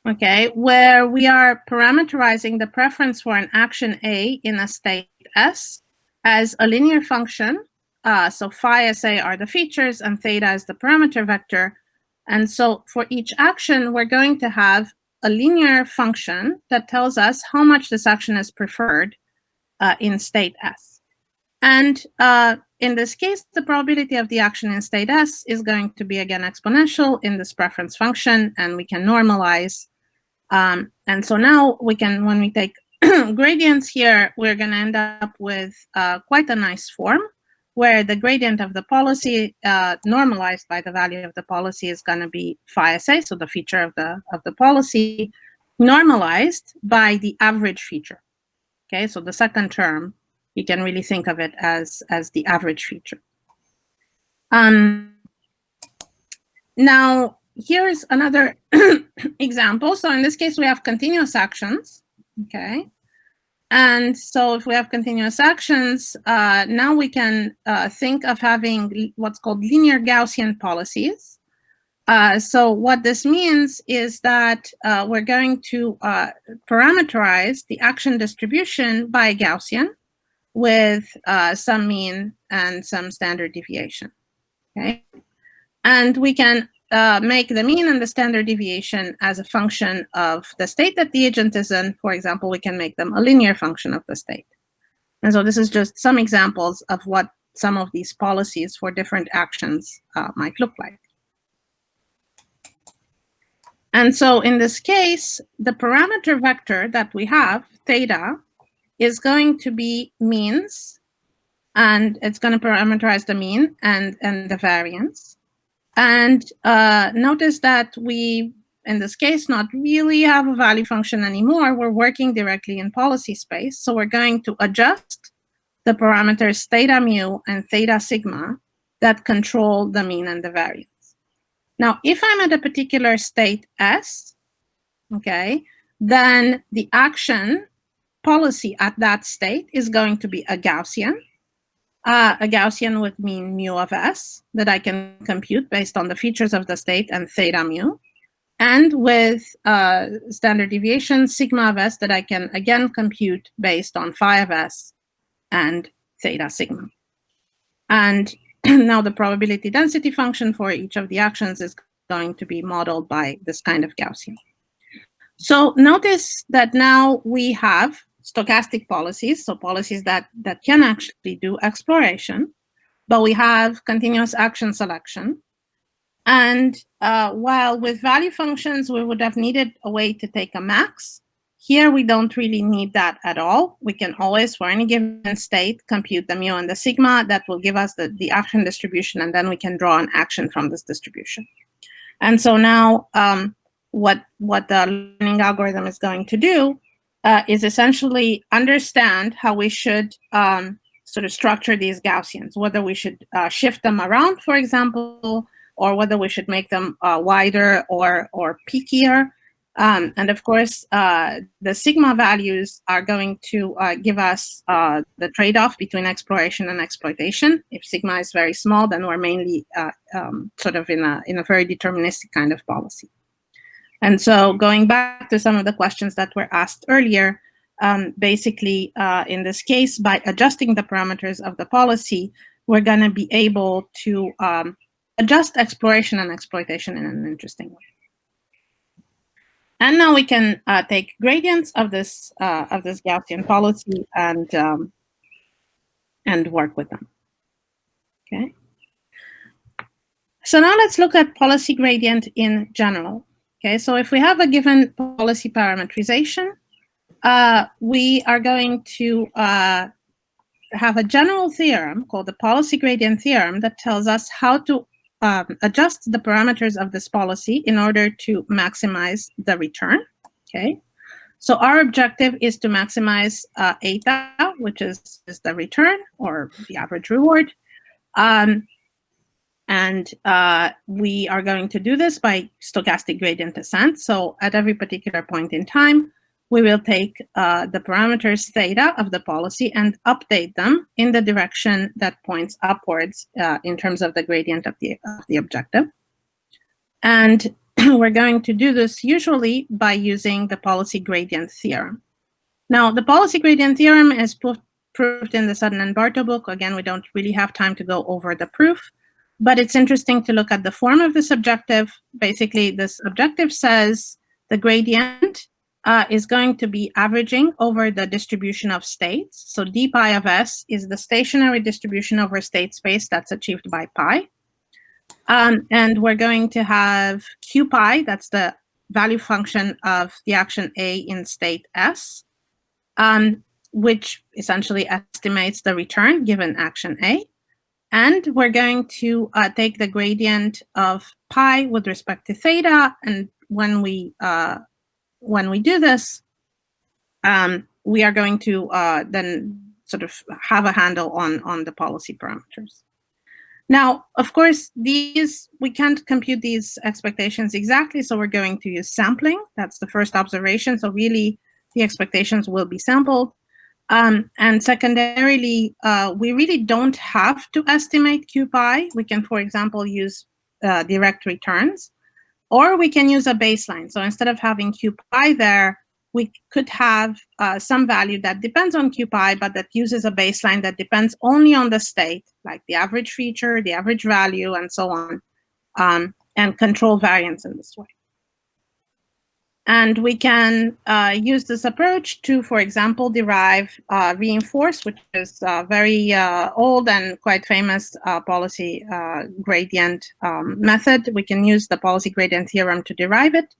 okay, where we are parameterizing the preference for an action A in a state S as a linear function. So phi SA are the features and theta is the parameter vector. And so for each action, we're going to have a linear function that tells us how much this action is preferred in state S. And in this case, the probability of the action in state S is going to be, again, exponential in this preference function, and we can normalize. And so now we can, when we take gradients here, we're going to end up with quite a nice form where the gradient of the policy normalized by the value of the policy is going to be phi SA, so the feature of the policy, normalized by the average feature. Okay, so the second term, you can really think of it as the average feature. Now, here's another example. So in this case, we have continuous actions, okay? And so if we have continuous actions, now we can think of having what's called linear Gaussian policies. So what this means is that we're going to parameterize the action distribution by Gaussian with some mean and some standard deviation, okay? And we can make the mean and the standard deviation as a function of the state that the agent is in. For example, we can make them a linear function of the state. And so this is just some examples of what some of these policies for different actions might look like. And so in this case, the parameter vector that we have, theta, is going to be means, and it's going to parameterize the mean and the variance. And notice that we, in this case, not really have a value function anymore. We're working directly in policy space. So we're going to adjust the parameters theta mu and theta sigma that control the mean and the variance. Now, if I'm at a particular state S, okay, then the action policy at that state is going to be a Gaussian with mean mu of S that I can compute based on the features of the state and theta mu, and with standard deviation sigma of S that I can again compute based on phi of S and theta sigma. And now the probability density function for each of the actions is going to be modeled by this kind of Gaussian. So notice that now we have stochastic policies, so policies that can actually do exploration, but we have continuous action selection. And while with value functions, we would have needed a way to take a max, here we don't really need that at all. We can always, for any given state, compute the mu and the sigma that will give us the action distribution, and then we can draw an action from this distribution. And so now what the learning algorithm is going to do is essentially understand how we should sort of structure these Gaussians, whether we should shift them around, for example, or whether we should make them wider or peakier. And of course, the sigma values are going to give us the trade-off between exploration and exploitation. If sigma is very small, then we're mainly sort of in a very deterministic kind of policy. And so going back to some of the questions that were asked earlier, basically, in this case, by adjusting the parameters of the policy, we're going to be able to adjust exploration and exploitation in an interesting way. And now we can take gradients of this Gaussian policy and work with them. Okay. So now let's look at policy gradient in general. Okay. So if we have a given policy parameterization, we are going to have a general theorem called the policy gradient theorem that tells us how to adjust the parameters of this policy in order to maximize the return. Okay, so our objective is to maximize eta, which is the return or the average reward. And we are going to do this by stochastic gradient descent. So at every particular point in time, we will take the parameters theta of the policy and update them in the direction that points upwards in terms of the gradient of the objective. And we're going to do this usually by using the policy gradient theorem. Now, the policy gradient theorem is proved in the Sutton and Bartow book. Again, we don't really have time to go over the proof, but it's interesting to look at the form of this objective. Basically, this objective says the gradient is going to be averaging over the distribution of states. So d pi of s is the stationary distribution over state space that's achieved by pi. And we're going to have q pi, that's the value function of the action A in state S, which essentially estimates the return given action A. And we're going to take the gradient of pi with respect to theta, and when we do this, we are going to then sort of have a handle on the policy parameters. Now, of course, we can't compute these expectations exactly, so we're going to use sampling. That's the first observation. So really, the expectations will be sampled. And secondarily, we really don't have to estimate q pi. We can, for example, use direct returns. Or we can use a baseline. So instead of having q pi there, we could have some value that depends on q pi, but that uses a baseline that depends only on the state, like the average feature, the average value, and so on, and control variance in this way. And we can use this approach to, for example, derive REINFORCE, which is a very old and quite famous policy gradient method. We can use the policy gradient theorem to derive it.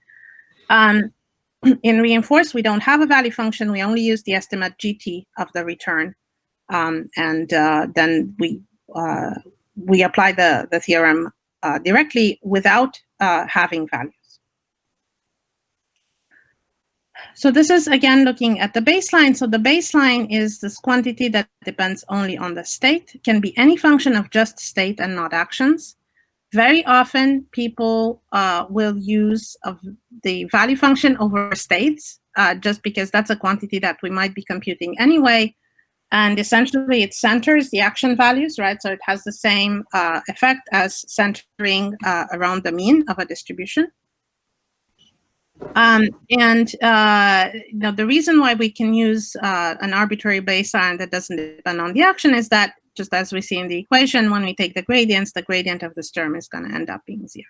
In REINFORCE, we don't have a value function. We only use the estimate GT of the return. And then we apply the theorem directly without having values. So this is, again, looking at the baseline. So the baseline is this quantity that depends only on the state. It can be any function of just state and not actions. Very often, people will use the value function over states, just because that's a quantity that we might be computing anyway. And essentially, it centers the action values, right? So it has the same effect as centering around the mean of a distribution. The reason why we can use an arbitrary baseline that doesn't depend on the action is that, just as we see in the equation, when we take the gradients, the gradient of this term is going to end up being 0.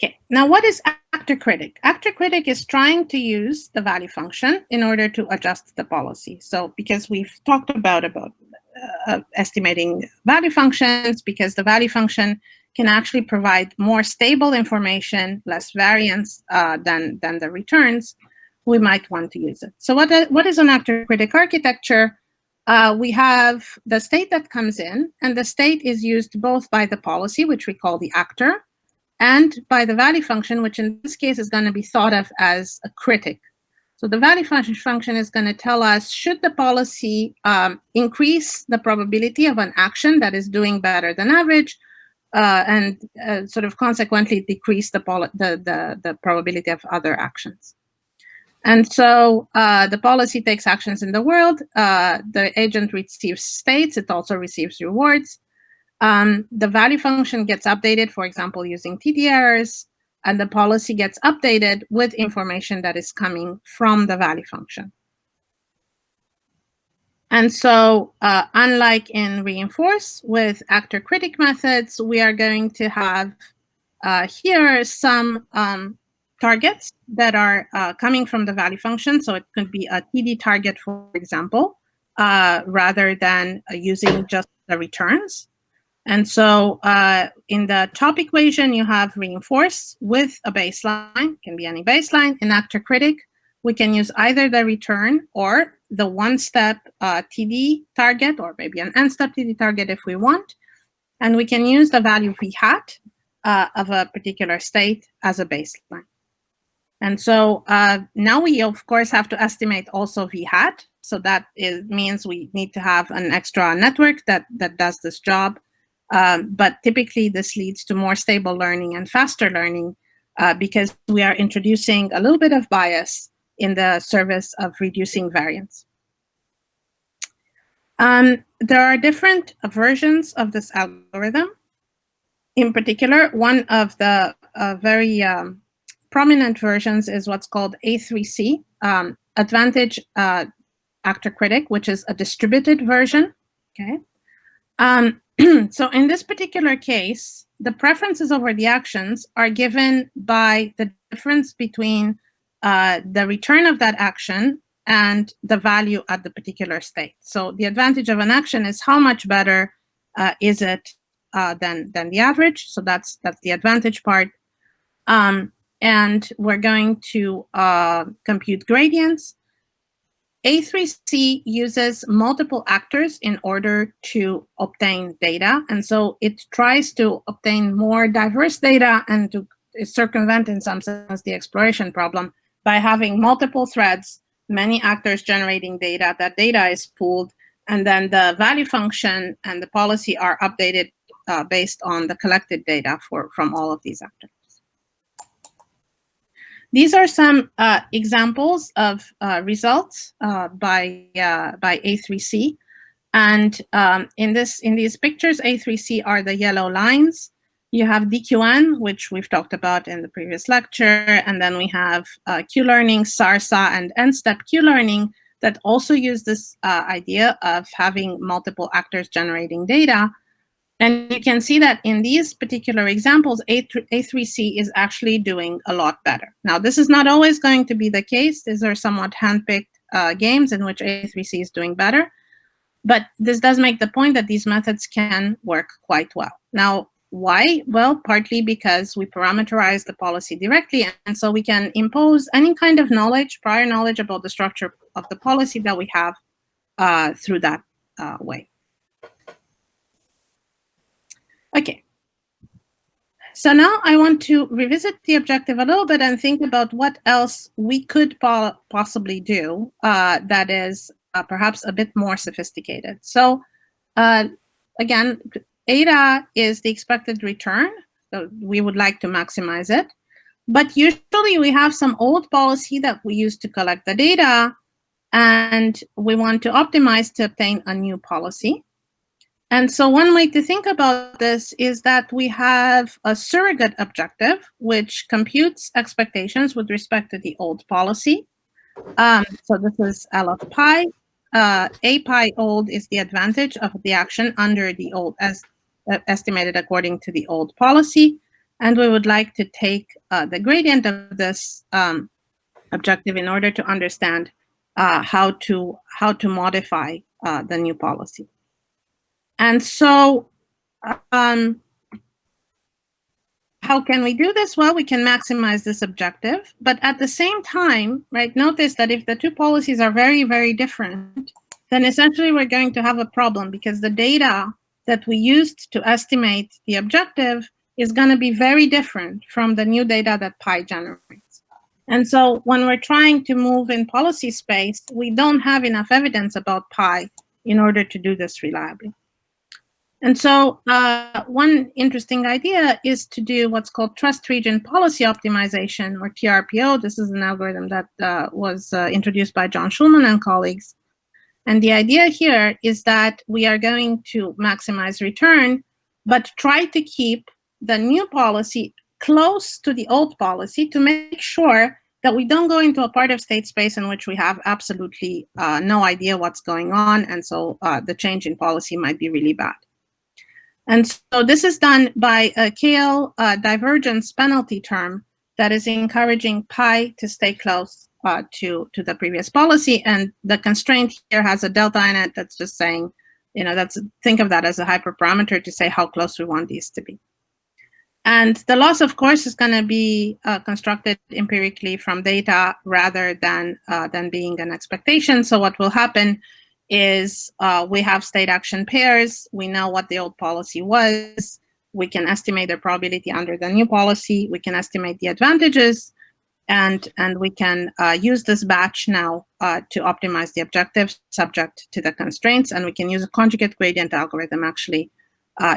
Okay, now what is Actor-critic? Actor-critic is trying to use the value function in order to adjust the policy. So because we've talked about estimating value functions, because the value function can actually provide more stable information, less variance than the returns, we might want to use it. So what is an Actor-critic architecture? We have the state that comes in, and the state is used both by the policy, which we call the actor, and by the value function, which in this case is going to be thought of as a critic. So the value function is going to tell us, should the policy increase the probability of an action that is doing better than average, and sort of consequently decrease the probability of other actions. And so the policy takes actions in the world. The agent receives states. It also receives rewards. The value function gets updated, for example, using TD errors, and the policy gets updated with information that is coming from the value function. And so unlike in reinforce with actor-critic methods, we are going to have here some targets that are coming from the value function. So it could be a TD target, for example, rather than using just the returns. And so in the top equation, you have reinforce with a baseline, can be any baseline. In actor-critic, we can use either the return or the one-step TD target, or maybe an n-step TD target if we want. And we can use the value v hat of a particular state as a baseline. And so now we, of course, have to estimate also v hat. So that means we need to have an extra network that does this job. But typically, this leads to more stable learning and faster learning because we are introducing a little bit of bias in the service of reducing variance. There are different versions of this algorithm. In particular, one of the very prominent versions is what's called A3C, Advantage Actor-critic, which is a distributed version. Okay. So in this particular case, the preferences over the actions are given by the difference between the return of that action and the value at the particular state. So the advantage of an action is how much better is it than the average. So that's the advantage part. And we're going to compute gradients. A3C uses multiple actors in order to obtain data. And so it tries to obtain more diverse data and to circumvent, in some sense, the exploration problem by having multiple threads, many actors generating data. That data is pooled, and then the value function and the policy are updated based on the collected data from all of these actors. These are some examples of results by A3C, and in these pictures, A3C are the yellow lines. You have DQN, which we've talked about in the previous lecture, and then we have Q-learning, SARSA, and n-step Q-learning that also use this idea of having multiple actors generating data. And you can see that in these particular examples, A3C is actually doing a lot better. Now, this is not always going to be the case. These are somewhat handpicked games in which A3C is doing better. But this does make the point that these methods can work quite well. Now, why? Well, partly because we parameterize the policy directly, and so we can impose any kind of knowledge, prior knowledge about the structure of the policy that we have through that way. Okay, so now I want to revisit the objective a little bit and think about what else we could possibly do that is perhaps a bit more sophisticated. So again, eta is the expected return, so we would like to maximize it. But usually we have some old policy that we use to collect the data, and we want to optimize to obtain a new policy. And so one way to think about this is that we have a surrogate objective, which computes expectations with respect to the old policy. So this is L of pi. A pi old is the advantage of the action under the old, as estimated according to the old policy. And we would like to take the gradient of this objective in order to understand how to modify the new policy. And so how can we do this? Well, we can maximize this objective, but at the same time, right, notice that if the two policies are very, very different, then essentially we're going to have a problem because the data that we used to estimate the objective is going to be very different from the new data that pi generates. And so when we're trying to move in policy space, we don't have enough evidence about pi in order to do this reliably. And so one interesting idea is to do what's called trust region policy optimization, or TRPO. This is an algorithm that was introduced by John Schulman and colleagues. And the idea here is that we are going to maximize return, but try to keep the new policy close to the old policy to make sure that we don't go into a part of state space in which we have absolutely no idea what's going on. And so the change in policy might be really bad. And so this is done by a KL divergence penalty term that is encouraging pi to stay close to the previous policy. And the constraint here has a delta in it that's just saying, think of that as a hyperparameter to say how close we want these to be. And the loss, of course, is going to be constructed empirically from data rather than being an expectation. So what will happen is we have state action pairs. We know what the old policy was. We can estimate the probability under the new policy. We can estimate the advantages. And we can use this batch now to optimize the objectives subject to the constraints. And we can use a conjugate gradient algorithm, actually,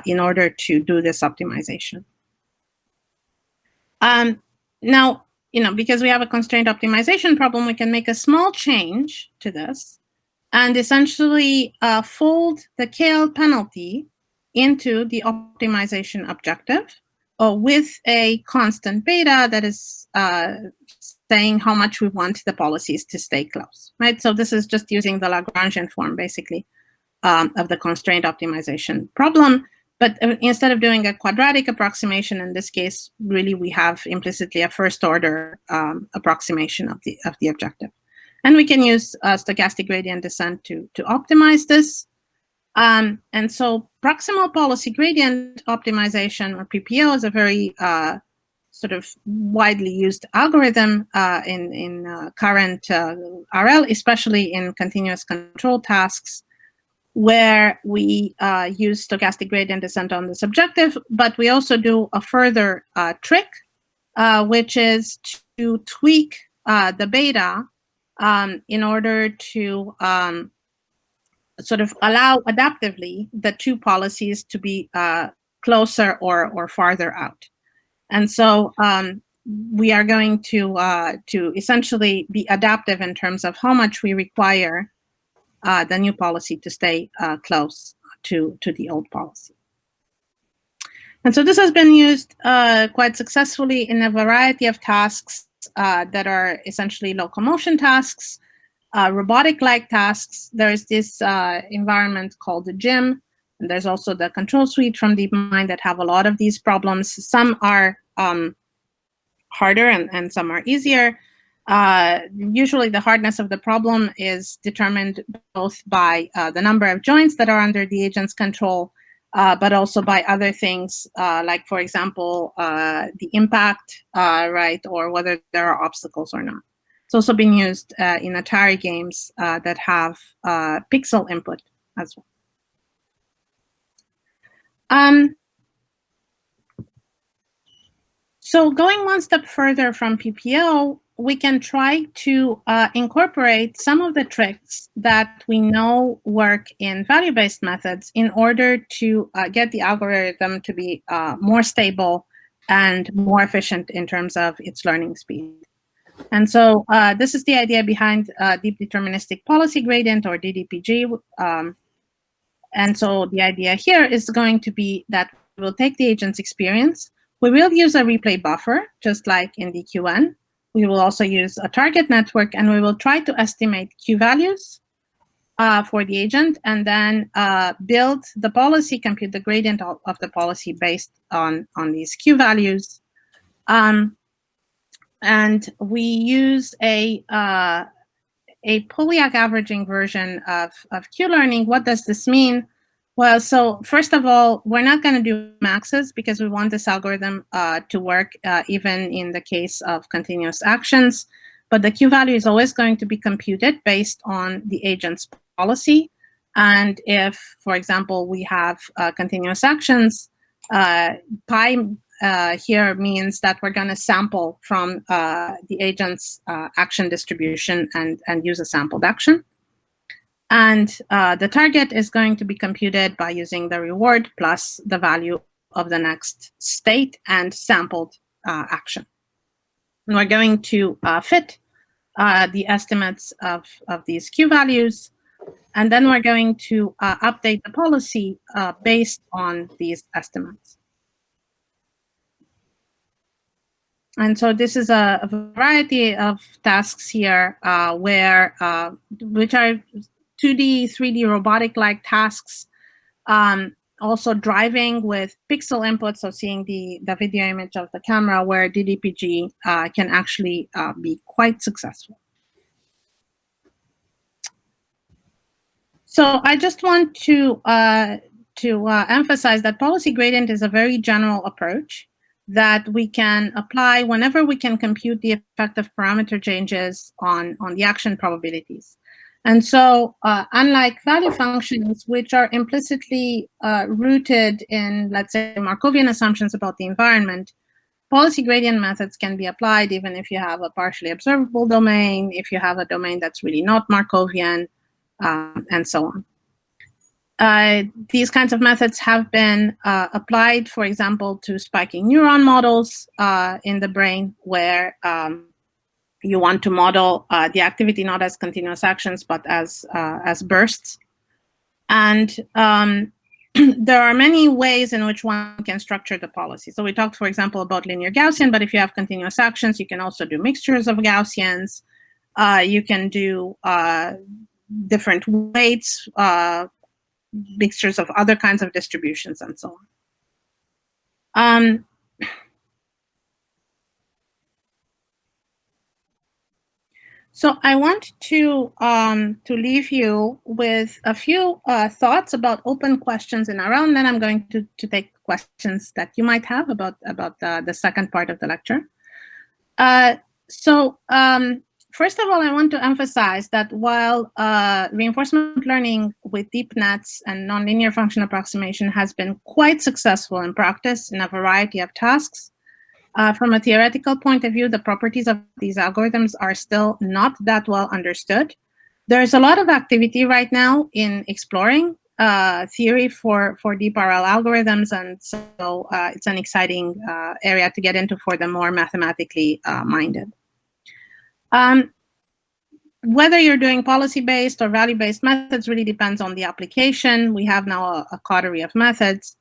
in order to do this optimization. Now, because we have a constraint optimization problem, we can make a small change to this and essentially fold the KL penalty into the optimization objective with a constant beta that is saying how much we want the policies to stay close, right? So this is just using the Lagrangian form, basically, of the constraint optimization problem. But instead of doing a quadratic approximation, in this case, really we have implicitly a first-order approximation of the objective. And we can use stochastic gradient descent to optimize this. And so proximal policy gradient optimization, or PPO, is a very sort of widely used algorithm in current RL, especially in continuous control tasks, where we use stochastic gradient descent on this objective, but we also do a further trick, which is to tweak the beta in order to sort of allow adaptively the two policies to be closer or farther out. And so we are going to essentially be adaptive in terms of how much we require the new policy to stay close to the old policy. And so this has been used quite successfully in a variety of tasks that are essentially locomotion tasks, robotic-like tasks. There's this environment called the gym, and there's also the control suite from DeepMind that have a lot of these problems. Some are harder and some are easier. Usually the hardness of the problem is determined both by the number of joints that are under the agent's control, but also by other things, like, for example, the impact, right, or whether there are obstacles or not. It's also been used in Atari games that have pixel input as well. So going one step further from PPO, we can try to incorporate some of the tricks that we know work in value-based methods in order to get the algorithm to be more stable and more efficient in terms of its learning speed. And so this is the idea behind deep deterministic policy gradient, or DDPG. And so the idea here is going to be that we'll take the agent's experience. We will use a replay buffer, just like in DQN. We will also use a target network, and we will try to estimate Q values for the agent, and then build the policy, compute the gradient of the policy based on these Q values. And we use a Polyak averaging version of Q-learning. What does this mean? Well, so first of all, we're not going to do maxes because we want this algorithm to work even in the case of continuous actions. But the Q value is always going to be computed based on the agent's policy. And if, for example, we have continuous actions, pi here means that we're going to sample from the agent's action distribution and use a sampled action. And the target is going to be computed by using the reward plus the value of the next state and sampled action. And we're going to fit the estimates of these Q values, and then we're going to update the policy based on these estimates. And so this is a variety of tasks here which are 2D, 3D robotic-like tasks, also driving with pixel input, so seeing the video image of the camera, where DDPG can actually be quite successful. So I just want to emphasize that policy gradient is a very general approach that we can apply whenever we can compute the effect of parameter changes on the action probabilities. And so unlike value functions, which are implicitly rooted in, let's say, Markovian assumptions about the environment, policy gradient methods can be applied even if you have a partially observable domain, if you have a domain that's really not Markovian, and so on. These kinds of methods have been applied, for example, to spiking neuron models in the brain, where you want to model the activity not as continuous actions, but as bursts. And there are many ways in which one can structure the policy. So we talked, for example, about linear Gaussian, but if you have continuous actions, you can also do mixtures of Gaussians. You can do different weights, mixtures of other kinds of distributions, and so on. So I want to leave you with a few thoughts about open questions in our own. Then I'm going to take questions that you might have about the second part of the lecture. First of all, I want to emphasize that while reinforcement learning with deep nets and nonlinear function approximation has been quite successful in practice in a variety of tasks, from a theoretical point of view, the properties of these algorithms are still not that well understood. There's a lot of activity right now in exploring theory for deep RL algorithms, and so it's an exciting area to get into for the more mathematically minded. Whether you're doing policy-based or value-based methods really depends on the application. We have now a coterie of methods.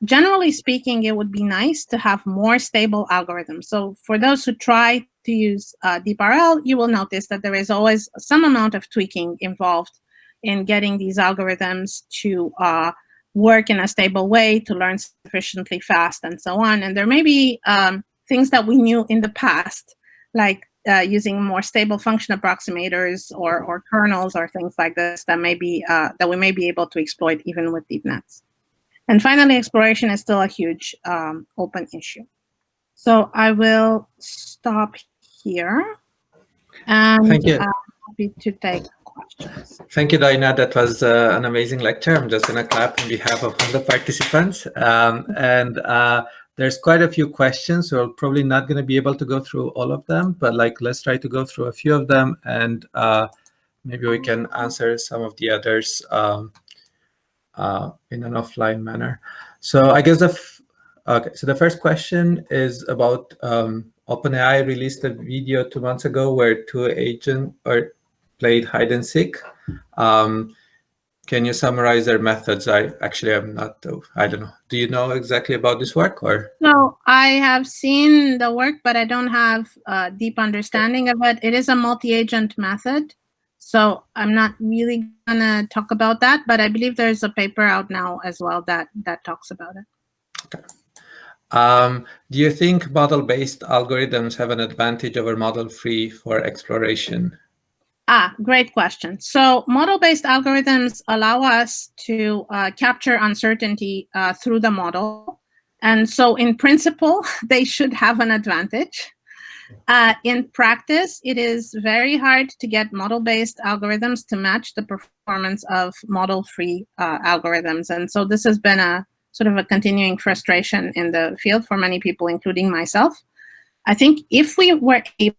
Generally speaking, it would be nice to have more stable algorithms. So for those who try to use deep RL, you will notice that there is always some amount of tweaking involved in getting these algorithms to work in a stable way, to learn sufficiently fast, and so on. And there may be things that we knew in the past, like using more stable function approximators or kernels or things like this that may be that we may be able to exploit even with deep nets. And finally, exploration is still a huge open issue. So I will stop here, and Thank you. I'm happy to take questions. Thank you, Doina. That was an amazing lecture. I'm just going to clap on behalf of all the participants. There's quite a few questions, so we're probably not going to be able to go through all of them, but let's try to go through a few of them, and maybe we can answer some of the others in an offline manner. So I guess the first question is about OpenAI released a video 2 months ago where two agents played hide and seek. Can you summarize their methods? I don't know. Do you know exactly about this work, or? No, I have seen the work, but I don't have a deep understanding of it. It is a multi-agent method, so I'm not really gonna talk about that, but I believe there's a paper out now as well that talks about it. Okay. Do you think model-based algorithms have an advantage over model-free for exploration? Great question. So model-based algorithms allow us to capture uncertainty through the model. And so in principle, they should have an advantage. In practice, it is very hard to get model-based algorithms to match the performance of model-free algorithms. And so this has been a sort of a continuing frustration in the field for many people, including myself. I think if we were able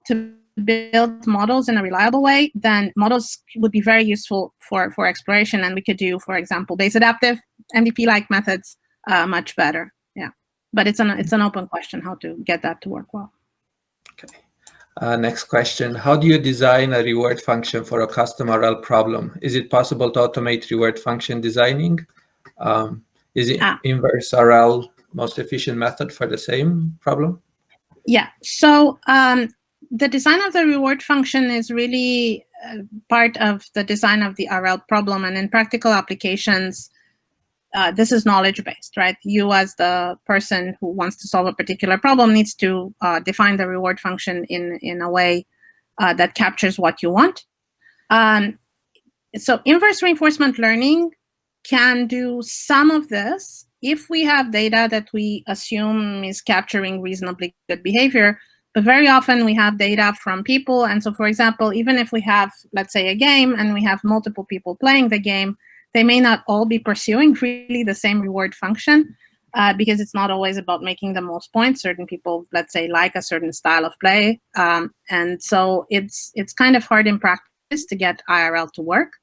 to build models in a reliable way, then models would be very useful for exploration, and we could do, for example, base adaptive MDP-like methods much better. Yeah, but it's an open question how to get that to work well. Okay. Next question: how do you design a reward function for a custom RL problem? Is it possible to automate reward function designing? Is it inverse RL most efficient method for the same problem? Yeah. So the design of the reward function is really part of the design of the RL problem, and in practical applications, this is knowledge-based, right? You, as the person who wants to solve a particular problem, needs to define the reward function in a way that captures what you want. So inverse reinforcement learning can do some of this if we have data that we assume is capturing reasonably good behavior. But very often we have data from people. And so, for example, even if we have, let's say, a game and we have multiple people playing the game, they may not all be pursuing really the same reward function because it's not always about making the most points. Certain people, let's say, like a certain style of play. And so it's kind of hard in practice to get IRL to work.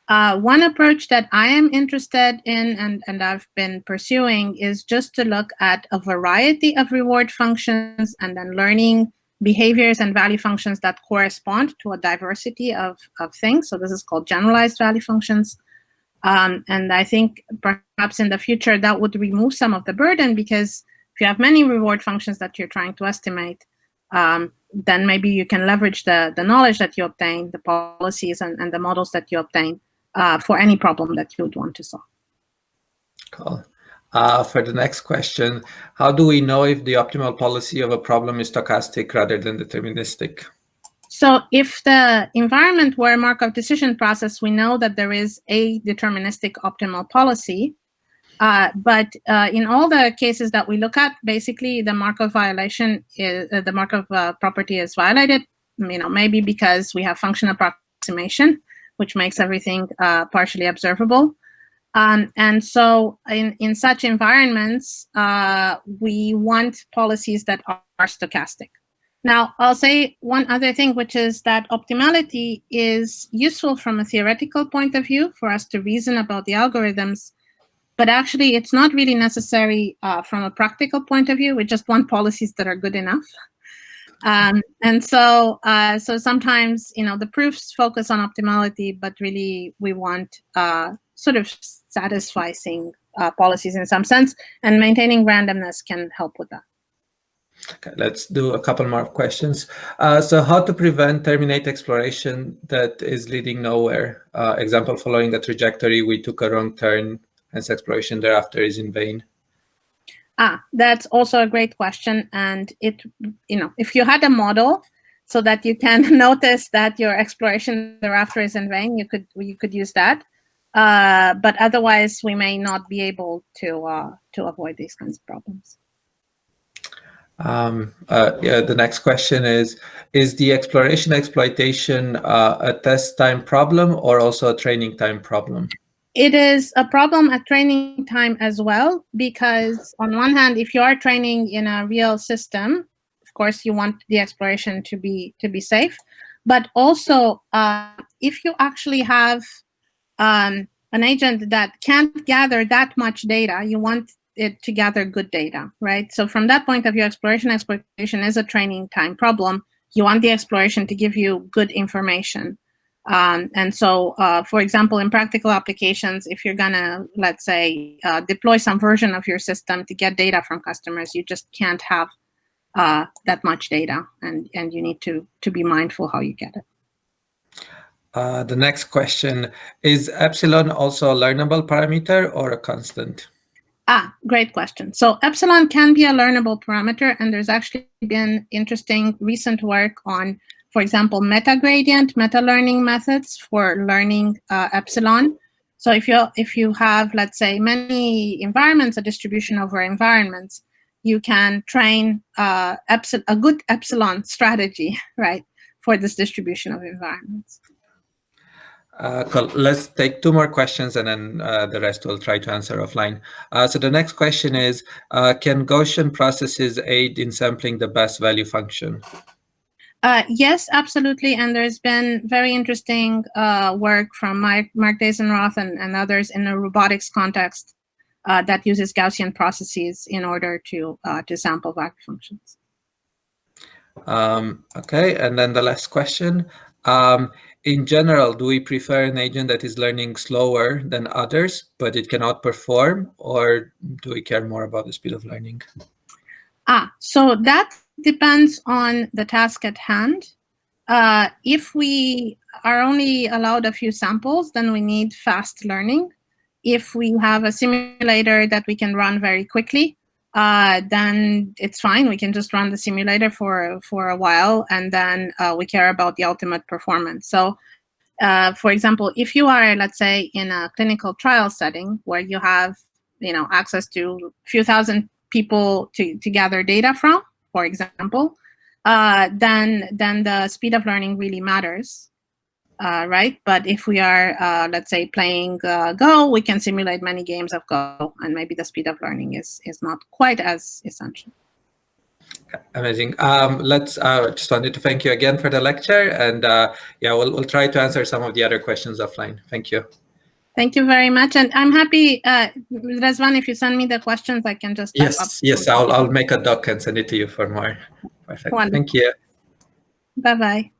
One approach that I am interested in and I've been pursuing is just to look at a variety of reward functions and then learning behaviors and value functions that correspond to a diversity of things. So this is called generalized value functions. And I think perhaps in the future that would remove some of the burden, because if you have many reward functions that you're trying to estimate, then maybe you can leverage the knowledge that you obtain, the policies and the models that you obtain for any problem that you would want to solve. Cool. For the next question, how do we know if the optimal policy of a problem is stochastic rather than deterministic? So if the environment were a Markov decision process, we know that there is a deterministic optimal policy. But in all the cases that we look at, basically the Markov violation is the Markov property is violated. Maybe because we have function approximation, which makes everything partially observable. And so in such environments, we want policies that are stochastic. Now, I'll say one other thing, which is that optimality is useful from a theoretical point of view for us to reason about the algorithms, but actually it's not really necessary from a practical point of view. We just want policies that are good enough. And so sometimes, the proofs focus on optimality, but really we want sort of satisfying policies in some sense, and maintaining randomness can help with that. Okay, let's do a couple more questions. So how to prevent terminate exploration that is leading nowhere? Example, following a trajectory, we took a wrong turn, hence exploration thereafter is in vain. That's also a great question. And if you had a model so that you can notice that your exploration thereafter is in vain, you could use that. But otherwise, we may not be able to avoid these kinds of problems. The next question is the exploration exploitation a test time problem or also a training time problem? It is a problem at training time as well, because on one hand, if you are training in a real system, of course, you want the exploration to be safe. But also, if you actually have an agent that can't gather that much data, you want it to gather good data, right? So from that point of view, exploration exploitation is a training time problem. You want the exploration to give you good information. And so, for example, in practical applications, if you're gonna, let's say, deploy some version of your system to get data from customers, you just can't have that much data, and you need to be mindful how you get it. The next question, is epsilon also a learnable parameter or a constant? Great question. So epsilon can be a learnable parameter, and there's actually been interesting recent work on, for example, meta-gradient, meta-learning methods for learning epsilon. So if you have, let's say, many environments, a distribution over environments, you can train a good epsilon strategy, right, for this distribution of environments. Cool. Let's take two more questions, and then the rest we'll try to answer offline. So the next question is, can Gaussian processes aid in sampling the best value function? Yes, absolutely. And there's been very interesting work from Mark Dasenroth and others in a robotics context that uses Gaussian processes in order to sample vector functions. Okay, and then the last question. In general, do we prefer an agent that is learning slower than others, but it can outperform, or do we care more about the speed of learning? So that depends on the task at hand. If we are only allowed a few samples, then we need fast learning. If we have a simulator that we can run very quickly, then it's fine. We can just run the simulator for a while, and then we care about the ultimate performance. So, for example, if you are, let's say, in a clinical trial setting where you have, access to a few thousand people to gather data from, for example, then the speed of learning really matters, right? But if we are, let's say, playing Go, we can simulate many games of Go, and maybe the speed of learning is not quite as essential. Amazing. Let's just wanted to thank you again for the lecture, and yeah, we'll try to answer some of the other questions offline. Thank you. Thank you very much, and I'm happy, Razvan, if you send me the questions, I can just type up. Yes, I'll make a doc and send it to you for more. Perfect. Wonderful. Thank you. Bye-bye.